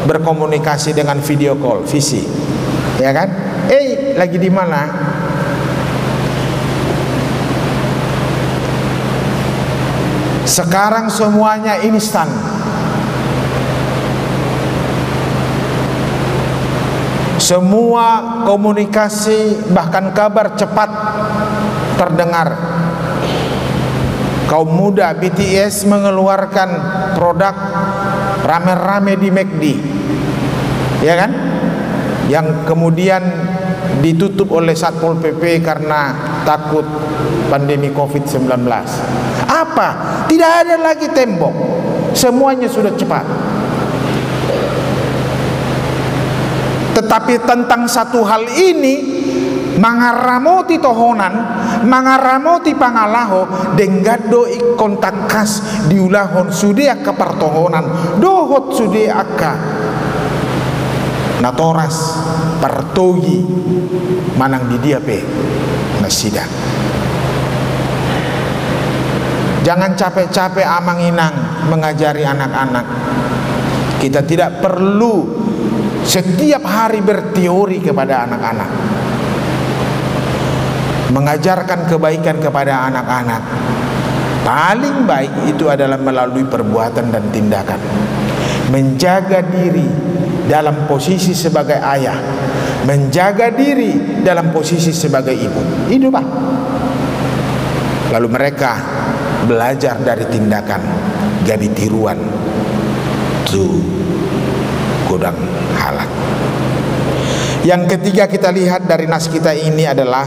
berkomunikasi dengan video call, visi, ya kan? Lagi di mana? Sekarang semuanya instan. Semua komunikasi bahkan kabar cepat terdengar. Kaum muda BTS mengeluarkan produk rame-rame di McD, ya kan? Yang kemudian ditutup oleh Satpol PP karena takut pandemi COVID-19. Apa? Tidak ada lagi tembok. Semuanya sudah cepat. Tetapi tentang satu hal ini, mangaramoti tohonan, mangaramoti pangalaho, denggado kontak kas diulahon sudia ka partohonan, dohot sudia akka natoras partogi manang di dia pe nasida. Jangan capek-capek amang-inang mengajari anak-anak. Kita tidak perlu setiap hari berteori kepada anak-anak. Mengajarkan kebaikan kepada anak-anak paling baik itu adalah melalui perbuatan dan tindakan. Menjaga diri dalam posisi sebagai ayah, menjaga diri dalam posisi sebagai ibu. Itu Pak. Lalu mereka belajar dari tindakan, gabi tiruan tu godang halak. Yang ketiga kita lihat dari nas kita ini adalah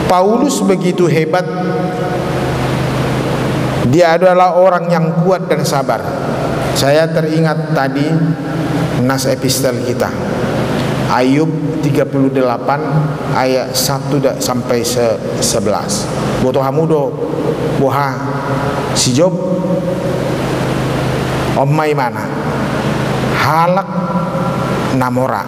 Paulus begitu hebat. Dia adalah orang yang kuat dan sabar. Saya teringat tadi nas epistel kita, Ayub 38 ayat 1 sampai 11. Boto hamudo boha si Job ommai mana halak namora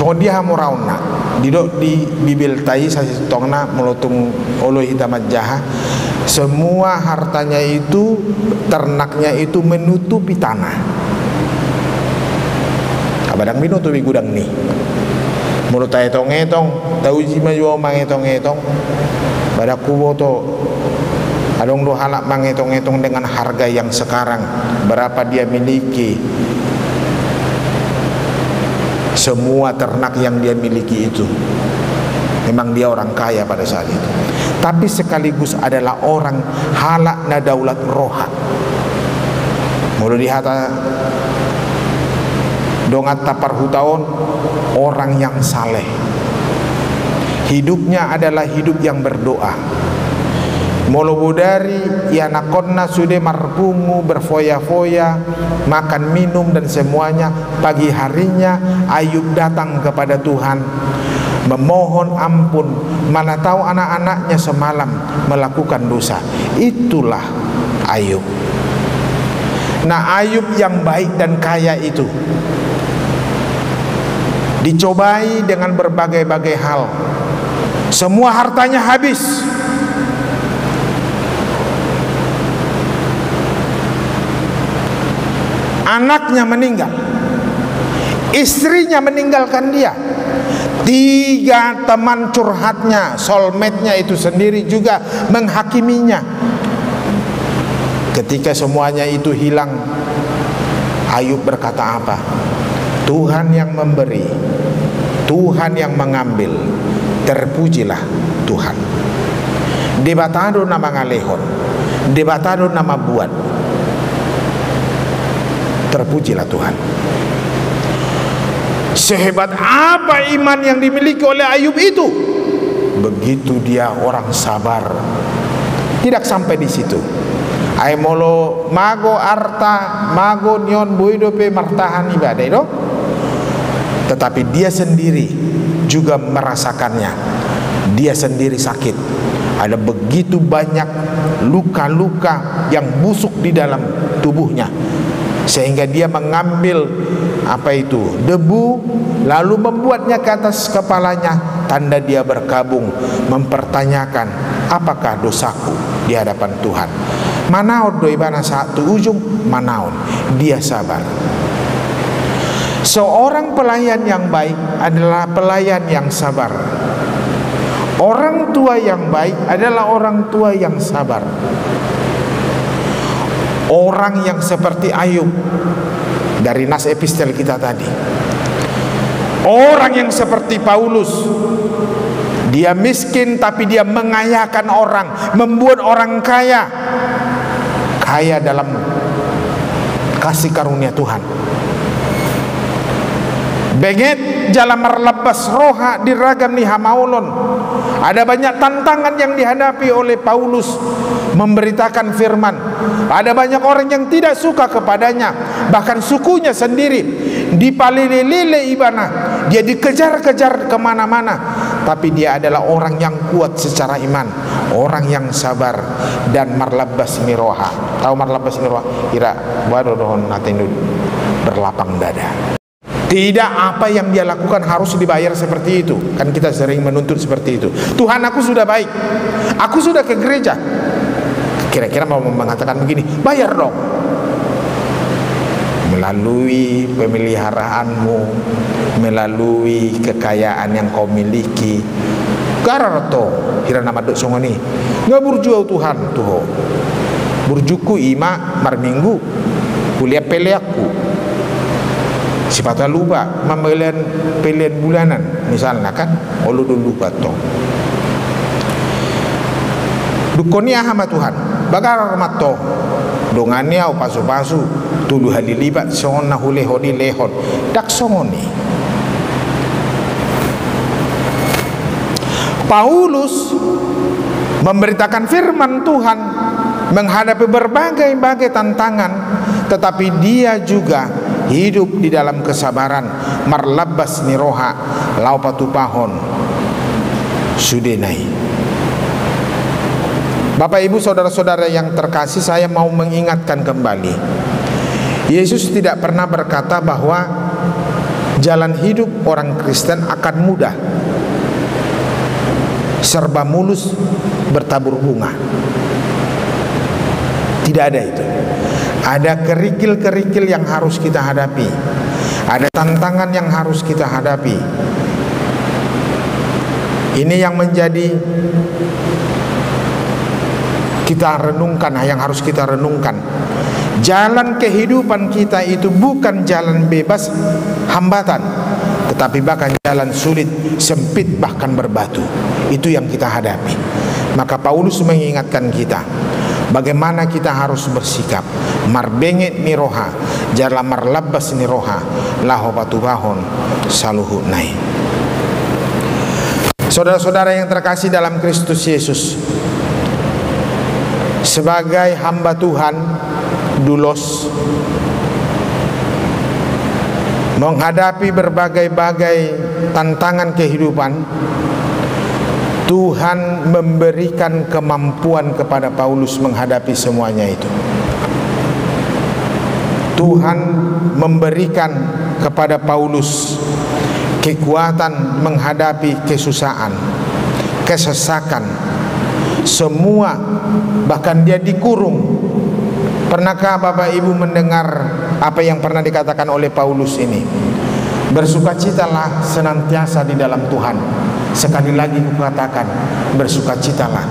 so dia hamurauna didok di bibil tai sasitongna melutung olo hitamat jaha. Semua hartanya itu, ternaknya itu menutupi tanah. Abadang menutupi gudang nih. Mulut etong-etong, tahu jima jual mangetong-etong. Pada kubo to adong do halak mangetong-etong dengan harga yang sekarang berapa dia miliki. Semua ternak yang dia miliki itu memang dia orang kaya pada saat itu, tapi sekaligus adalah orang halak na daulat roha. Mulu dihata dongat tapar hutaon orang yang saleh. Hidupnya adalah hidup yang berdoa. Mulu budari ya nakonna sudah marpungu berfoya-foya, makan minum dan semuanya. Pagi harinya Ayub datang kepada Tuhan memohon ampun, mana tahu anak-anaknya semalam melakukan dosa. Itulah Ayub. Nah, Ayub yang baik dan kaya itu dicobai dengan berbagai-bagai hal. Semua hartanya habis. Anaknya meninggal, istrinya meninggalkan dia. 3 teman curhatnya, soulmate-nya itu sendiri juga menghakiminya. Ketika semuanya itu hilang, Ayub berkata apa? Tuhan yang memberi, Tuhan yang mengambil, terpujilah Tuhan. Debatado nama ngalehon, debatado nama buat, terpujilah Tuhan. Sehebat apa iman yang dimiliki oleh Ayub itu, begitu dia orang sabar. Tidak sampai di situ. Ay molo mago arta, mago nyon buidope martahan ibadah itu. Tetapi dia sendiri juga merasakannya. Dia sendiri sakit. Ada begitu banyak luka-luka yang busuk di dalam tubuhnya, sehingga dia mengambil apa itu debu, lalu membuatnya ke atas kepalanya, tanda dia berkabung, mempertanyakan apakah dosaku di hadapan Tuhan. Manaon doi bana satu ujung, manaon dia sabar. Seorang pelayan yang baik adalah pelayan yang sabar. Orang tua yang baik adalah orang tua yang sabar. Orang yang seperti Ayub dari nas epistel kita tadi, orang yang seperti Paulus, dia miskin tapi dia mengayakan orang, membuat orang kaya, kaya dalam kasih karunia Tuhan. Benget jalan merlepas roha diragam nih hamaulon. Ada banyak tantangan yang dihadapi oleh Paulus memberitakan firman. Ada banyak orang yang tidak suka kepadanya, bahkan sukunya sendiri dipalile-lile ibana, dia dikejar-kejar kemana-mana. Tapi dia adalah orang yang kuat secara iman, orang yang sabar dan marlabas miroha. Tahu marlabas miroha? Ira wadodohon natendu berlapang dada. Tidak apa yang dia lakukan harus dibayar seperti itu. Kan kita sering menuntut seperti itu. Tuhan, aku sudah baik, aku sudah ke gereja. Kira-kira mau mengatakan begini, bayar dong. Melalui pemeliharaanmu, melalui kekayaan yang kau miliki, garato hira nama dok songoni. Nggak burjuau Tuhan tuh. Burjuku ima marminggu, kuliah peleakku. Sifat lupa membelian pilihan bulanan misalnya kan, olu dulu bato. Dukoni ahama Tuhan, bagar mato, dongannya au pasu-pasu, tulu halilibat songona hule hodi lehon, dak songoni. Paulus memberitakan firman Tuhan menghadapi berbagai tantangan, tetapi dia juga hidup di dalam kesabaran. Marlabas niroha laupatupahon sudenai. Bapak ibu saudara-saudara yang terkasih, saya mau mengingatkan kembali, Yesus tidak pernah berkata bahwa jalan hidup orang Kristen akan mudah, serba mulus, bertabur bunga. Tidak ada itu. Ada kerikil-kerikil yang harus kita hadapi, ada tantangan yang harus kita hadapi. Ini yang menjadi kita renungkan, yang harus kita renungkan. Jalan kehidupan kita itu bukan jalan bebas hambatan, tetapi bahkan jalan sulit, sempit, bahkan berbatu. Itu yang kita hadapi. Maka Paulus mengingatkan kita bagaimana kita harus bersikap. Marbengit niroha, jala marlabas niroha, lahobatubahon saluhu nai. Saudara-saudara yang terkasih dalam Kristus Yesus, sebagai hamba Tuhan, dulos, menghadapi berbagai-bagai tantangan kehidupan, Tuhan memberikan kemampuan kepada Paulus menghadapi semuanya itu. Tuhan memberikan kepada Paulus kekuatan menghadapi kesusahan, kesesakan, semua, bahkan dia dikurung. Pernahkah Bapak Ibu mendengar apa yang pernah dikatakan oleh Paulus ini? Bersukacitalah senantiasa di dalam Tuhan. Sekali lagi kukatakan, bersukacitalah.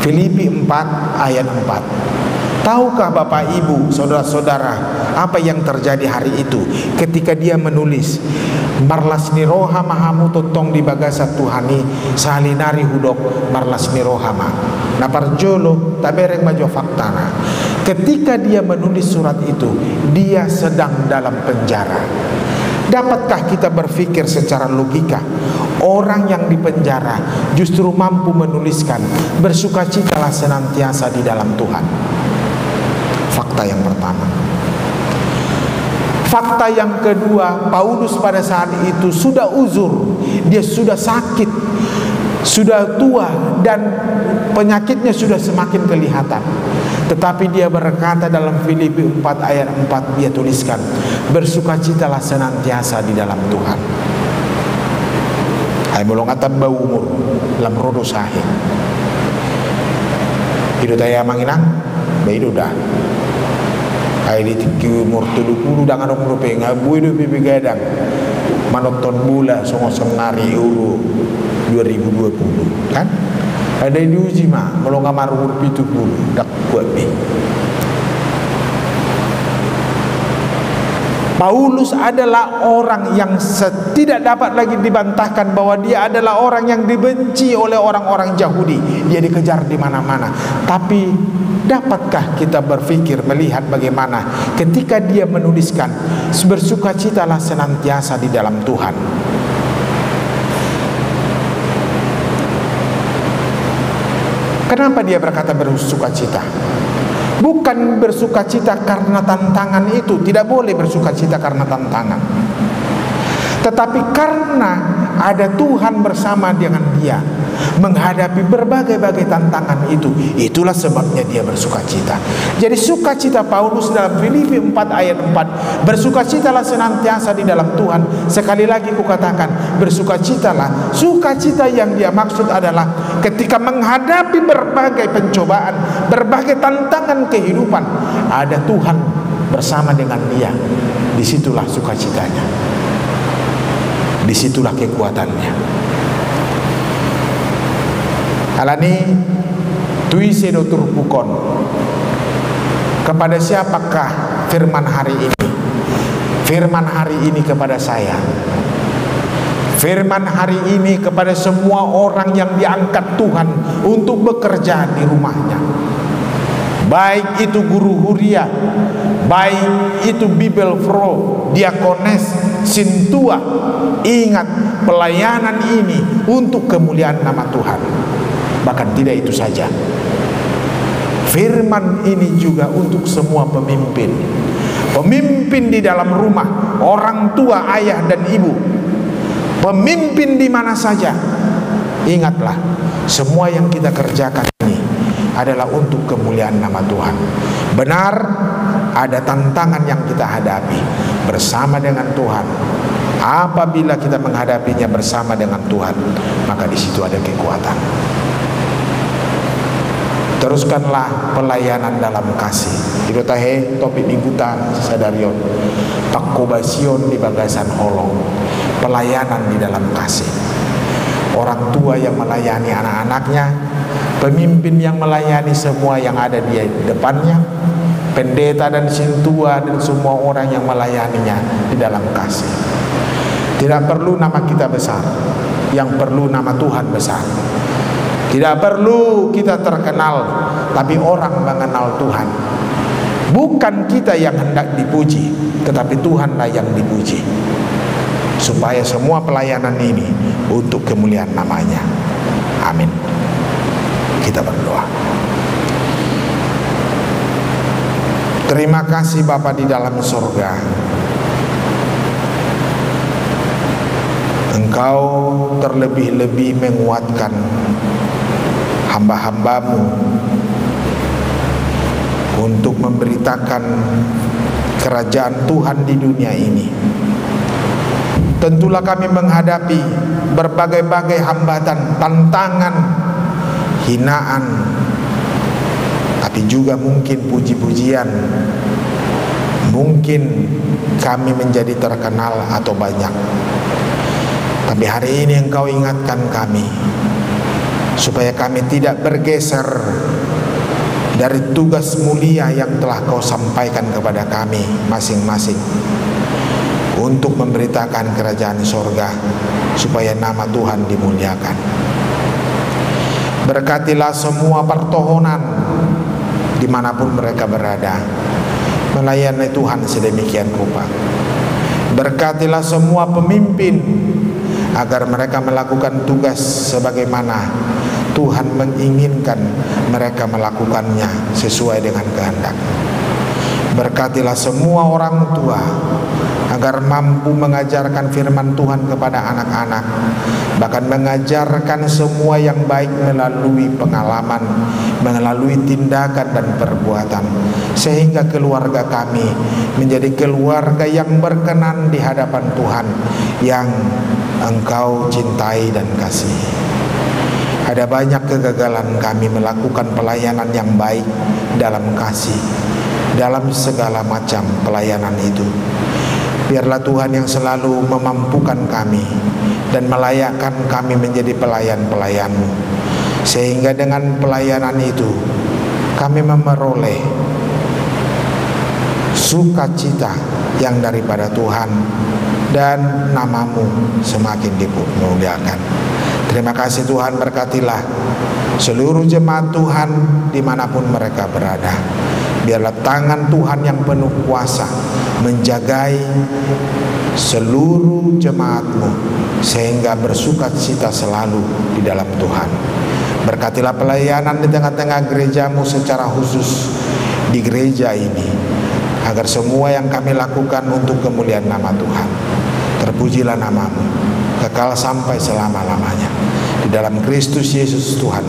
Filipi 4 ayat 4. Tahukah Bapak Ibu, saudara-saudara, apa yang terjadi hari itu ketika dia menulis marlas niroha mahamu totong di bagasa Tuhani salinari hudok marlas nirohama naparjolo tabereng majo faktana. Ketika dia menulis surat itu, dia sedang dalam penjara. Dapatkah kita berpikir secara logika, orang yang di penjara justru mampu menuliskan bersukacitalah senantiasa di dalam Tuhan? Fakta yang pertama. Fakta yang kedua, Paulus pada saat itu sudah uzur, dia sudah sakit, sudah tua, dan penyakitnya sudah semakin kelihatan. Tetapi dia berkata dalam Filipi 4 ayat 4, dia tuliskan, bersukacitalah senantiasa di dalam Tuhan. Ay mulong atab ba umur lam rodo sahe. Hidup tayo manginang, ba hidup dah. Ay ditiki umur 30 dah anong rupe ngabuy do bibigadang. Manoton bula songo sengari euro 2020 kan? Ada diuji mah kalau ngamar umur 70 dak kuat be. Paulus adalah orang yang tidak dapat lagi dibantahkan bahwa dia adalah orang yang dibenci oleh orang-orang Yahudi. Dia dikejar di mana-mana. Tapi dapatkah kita berpikir melihat bagaimana ketika dia menuliskan bersukacitalah senantiasa di dalam Tuhan. Kenapa dia berkata bersukacita? Bukan bersukacita karena tantangan itu, tidak boleh bersukacita karena tantangan. Tetapi karena ada Tuhan bersama dengan dia menghadapi berbagai-bagai tantangan itu, itulah sebabnya dia bersukacita. Jadi sukacita Paulus dalam Filipi 4 ayat 4, bersukacitalah senantiasa di dalam Tuhan. Sekali lagi kukatakan, bersukacitalah. Sukacita yang dia maksud adalah ketika menghadapi berbagai pencobaan, berbagai tantangan kehidupan, ada Tuhan bersama dengan dia. Disitulah sukacitanya, disitulah kekuatannya. Alani tuise do turpukon. Kepada siapakah firman hari ini? Firman hari ini kepada saya. Firman hari ini kepada semua orang yang diangkat Tuhan untuk bekerja di rumahnya. Baik itu guru huria, baik itu Bible Pro, diakones, sintua. Ingat, pelayanan ini untuk kemuliaan nama Tuhan. Bahkan tidak itu saja, firman ini juga untuk semua pemimpin. Pemimpin di dalam rumah, orang tua, ayah dan ibu, pemimpin di mana saja. Ingatlah, semua yang kita kerjakan ini adalah untuk kemuliaan nama Tuhan. Benar, ada tantangan yang kita hadapi bersama dengan Tuhan. Apabila kita menghadapinya bersama dengan Tuhan, maka di situ ada kekuatan. Teruskanlah pelayanan dalam kasih. Itu tahe topik mingguta sadarion. Pakobasion di bagasan holong. Pelayanan di dalam kasih. Orang tua yang melayani anak-anaknya, pemimpin yang melayani semua yang ada di depannya, pendeta dan sintua dan semua orang yang melayaninya di dalam kasih. Tidak perlu nama kita besar, yang perlu nama Tuhan besar. Tidak perlu kita terkenal, tapi orang mengenal Tuhan. Bukan kita yang hendak dipuji, tetapi Tuhanlah yang dipuji. Supaya semua pelayanan ini untuk kemuliaan namanya. Amin. Kita berdoa. Terima kasih Bapa di dalam surga. Engkau terlebih-lebih menguatkan hamba-hambamu untuk memberitakan kerajaan Tuhan di dunia ini. Tentulah kami menghadapi berbagai-bagai hambatan, tantangan, hinaan, tapi juga mungkin puji-pujian. Mungkin kami menjadi terkenal atau banyak. Tapi hari ini Engkau ingatkan kami supaya kami tidak bergeser dari tugas mulia yang telah Kau sampaikan kepada kami masing-masing untuk memberitakan kerajaan sorga, supaya nama Tuhan dimuliakan. Berkatilah semua pertohonan dimanapun mereka berada, melayani Tuhan sedemikian rupa. Berkatilah semua pemimpin agar mereka melakukan tugas sebagaimana Tuhan menginginkan mereka melakukannya sesuai dengan kehendak. Berkatilah semua orang tua agar mampu mengajarkan firman Tuhan kepada anak-anak, bahkan mengajarkan semua yang baik melalui pengalaman, melalui tindakan dan perbuatan, sehingga keluarga kami menjadi keluarga yang berkenan di hadapan Tuhan, yang Engkau cintai dan kasihi. Ada banyak kegagalan kami melakukan pelayanan yang baik dalam kasih, dalam segala macam pelayanan itu. Biarlah Tuhan yang selalu memampukan kami dan melayakkan kami menjadi pelayan-pelayan-Mu, sehingga dengan pelayanan itu kami memperoleh sukacita yang daripada Tuhan, dan nama-Mu semakin dimuliakan. Terima kasih Tuhan, berkatilah seluruh jemaat Tuhan dimanapun mereka berada. Biarlah tangan Tuhan yang penuh kuasa menjagai seluruh jemaat-Mu, sehingga bersukacita selalu di dalam Tuhan. Berkatilah pelayanan di tengah-tengah gereja-Mu secara khusus di gereja ini, agar semua yang kami lakukan untuk kemuliaan nama Tuhan. Terpujilah nama-Mu kekal sampai selama-lamanya. Di dalam Kristus Yesus Tuhan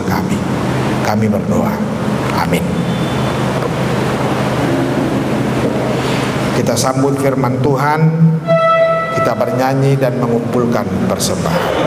kami berdoa. Amin. Kita sambut firman Tuhan, kita bernyanyi dan mengumpulkan persembahan.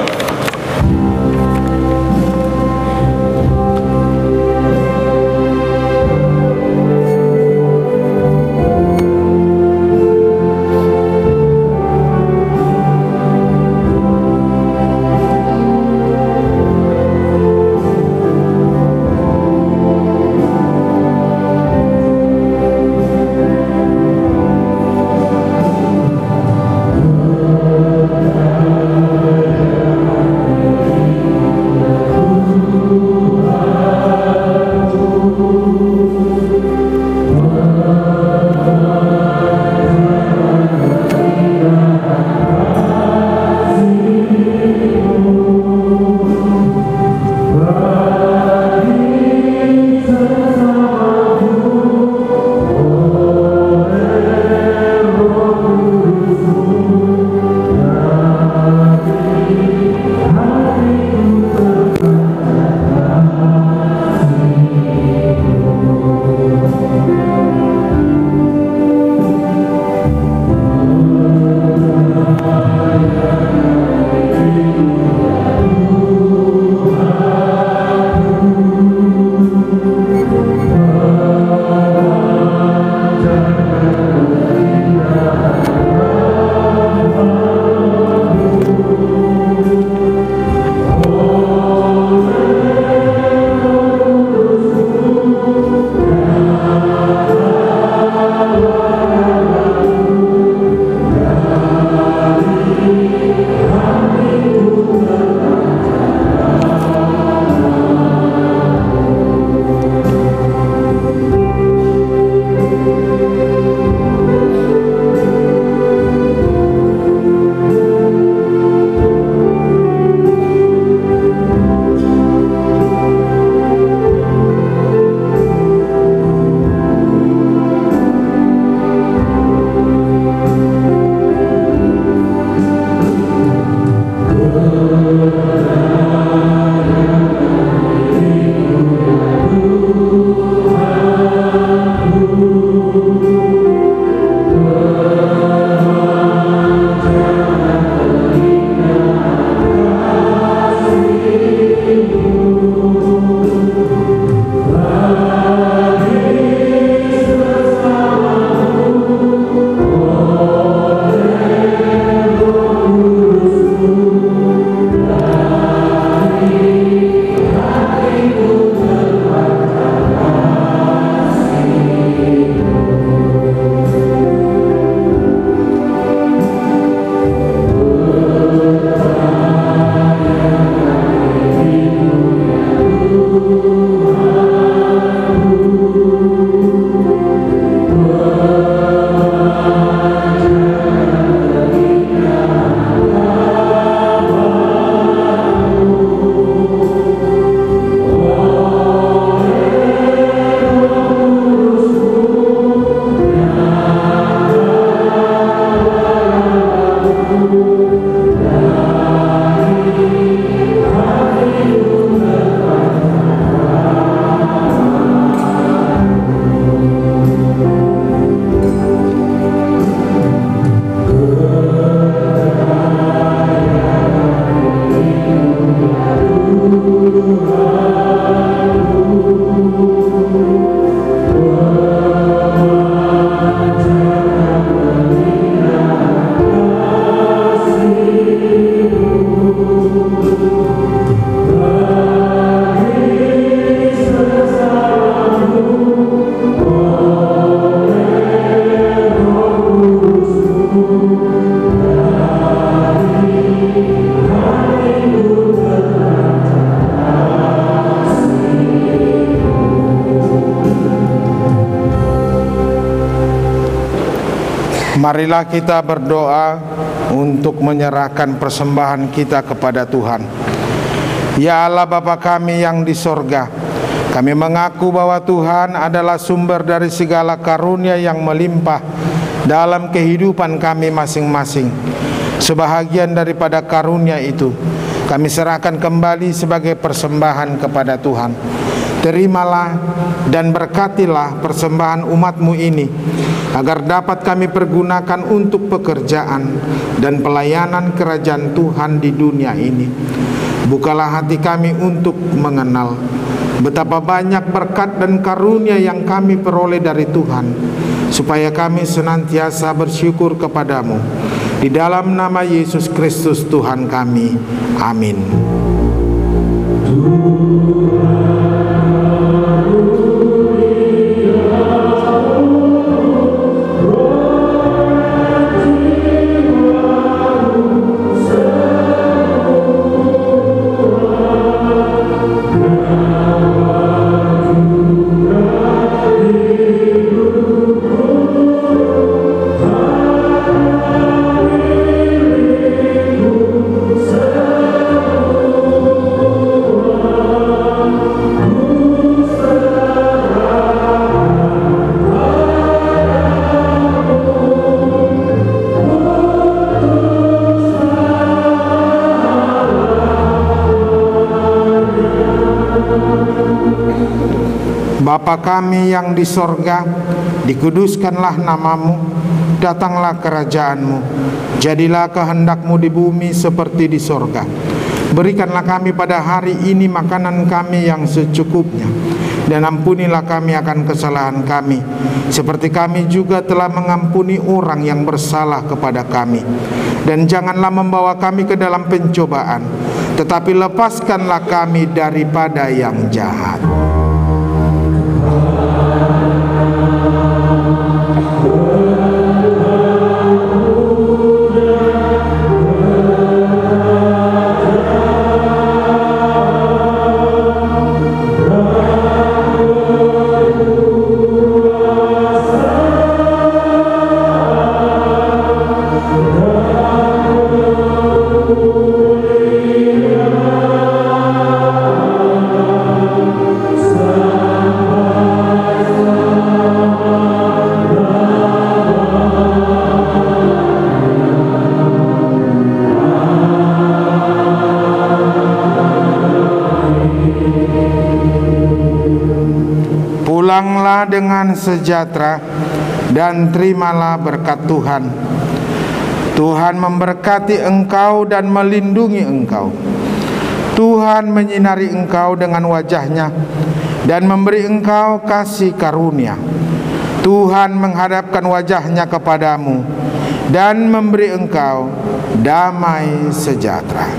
Marilah kita berdoa untuk menyerahkan persembahan kita kepada Tuhan. Ya Allah Bapa kami yang di sorga, kami mengaku bahwa Tuhan adalah sumber dari segala karunia yang melimpah dalam kehidupan kami masing-masing. Sebahagian daripada karunia itu kami serahkan kembali sebagai persembahan kepada Tuhan. Terimalah dan berkatilah persembahan umat-Mu ini, agar dapat kami pergunakan untuk pekerjaan dan pelayanan kerajaan Tuhan di dunia ini. Bukalah hati kami untuk mengenal betapa banyak berkat dan karunia yang kami peroleh dari Tuhan, supaya kami senantiasa bersyukur kepadamu. Di dalam nama Yesus Kristus Tuhan kami. Amin. Bapa kami yang di sorga, dikuduskanlah namamu, datanglah kerajaanmu, jadilah kehendak-Mu di bumi seperti di sorga. Berikanlah kami pada hari ini makanan kami yang secukupnya, dan ampunilah kami akan kesalahan kami, seperti kami juga telah mengampuni orang yang bersalah kepada kami. Dan janganlah membawa kami ke dalam pencobaan, tetapi lepaskanlah kami daripada yang jahat. Pulanglah dengan sejahtera dan terimalah berkat Tuhan. Tuhan memberkati engkau dan melindungi engkau. Tuhan menyinari engkau dengan wajah-Nya dan memberi engkau kasih karunia. Tuhan menghadapkan wajah-Nya kepadamu dan memberi engkau damai sejahtera.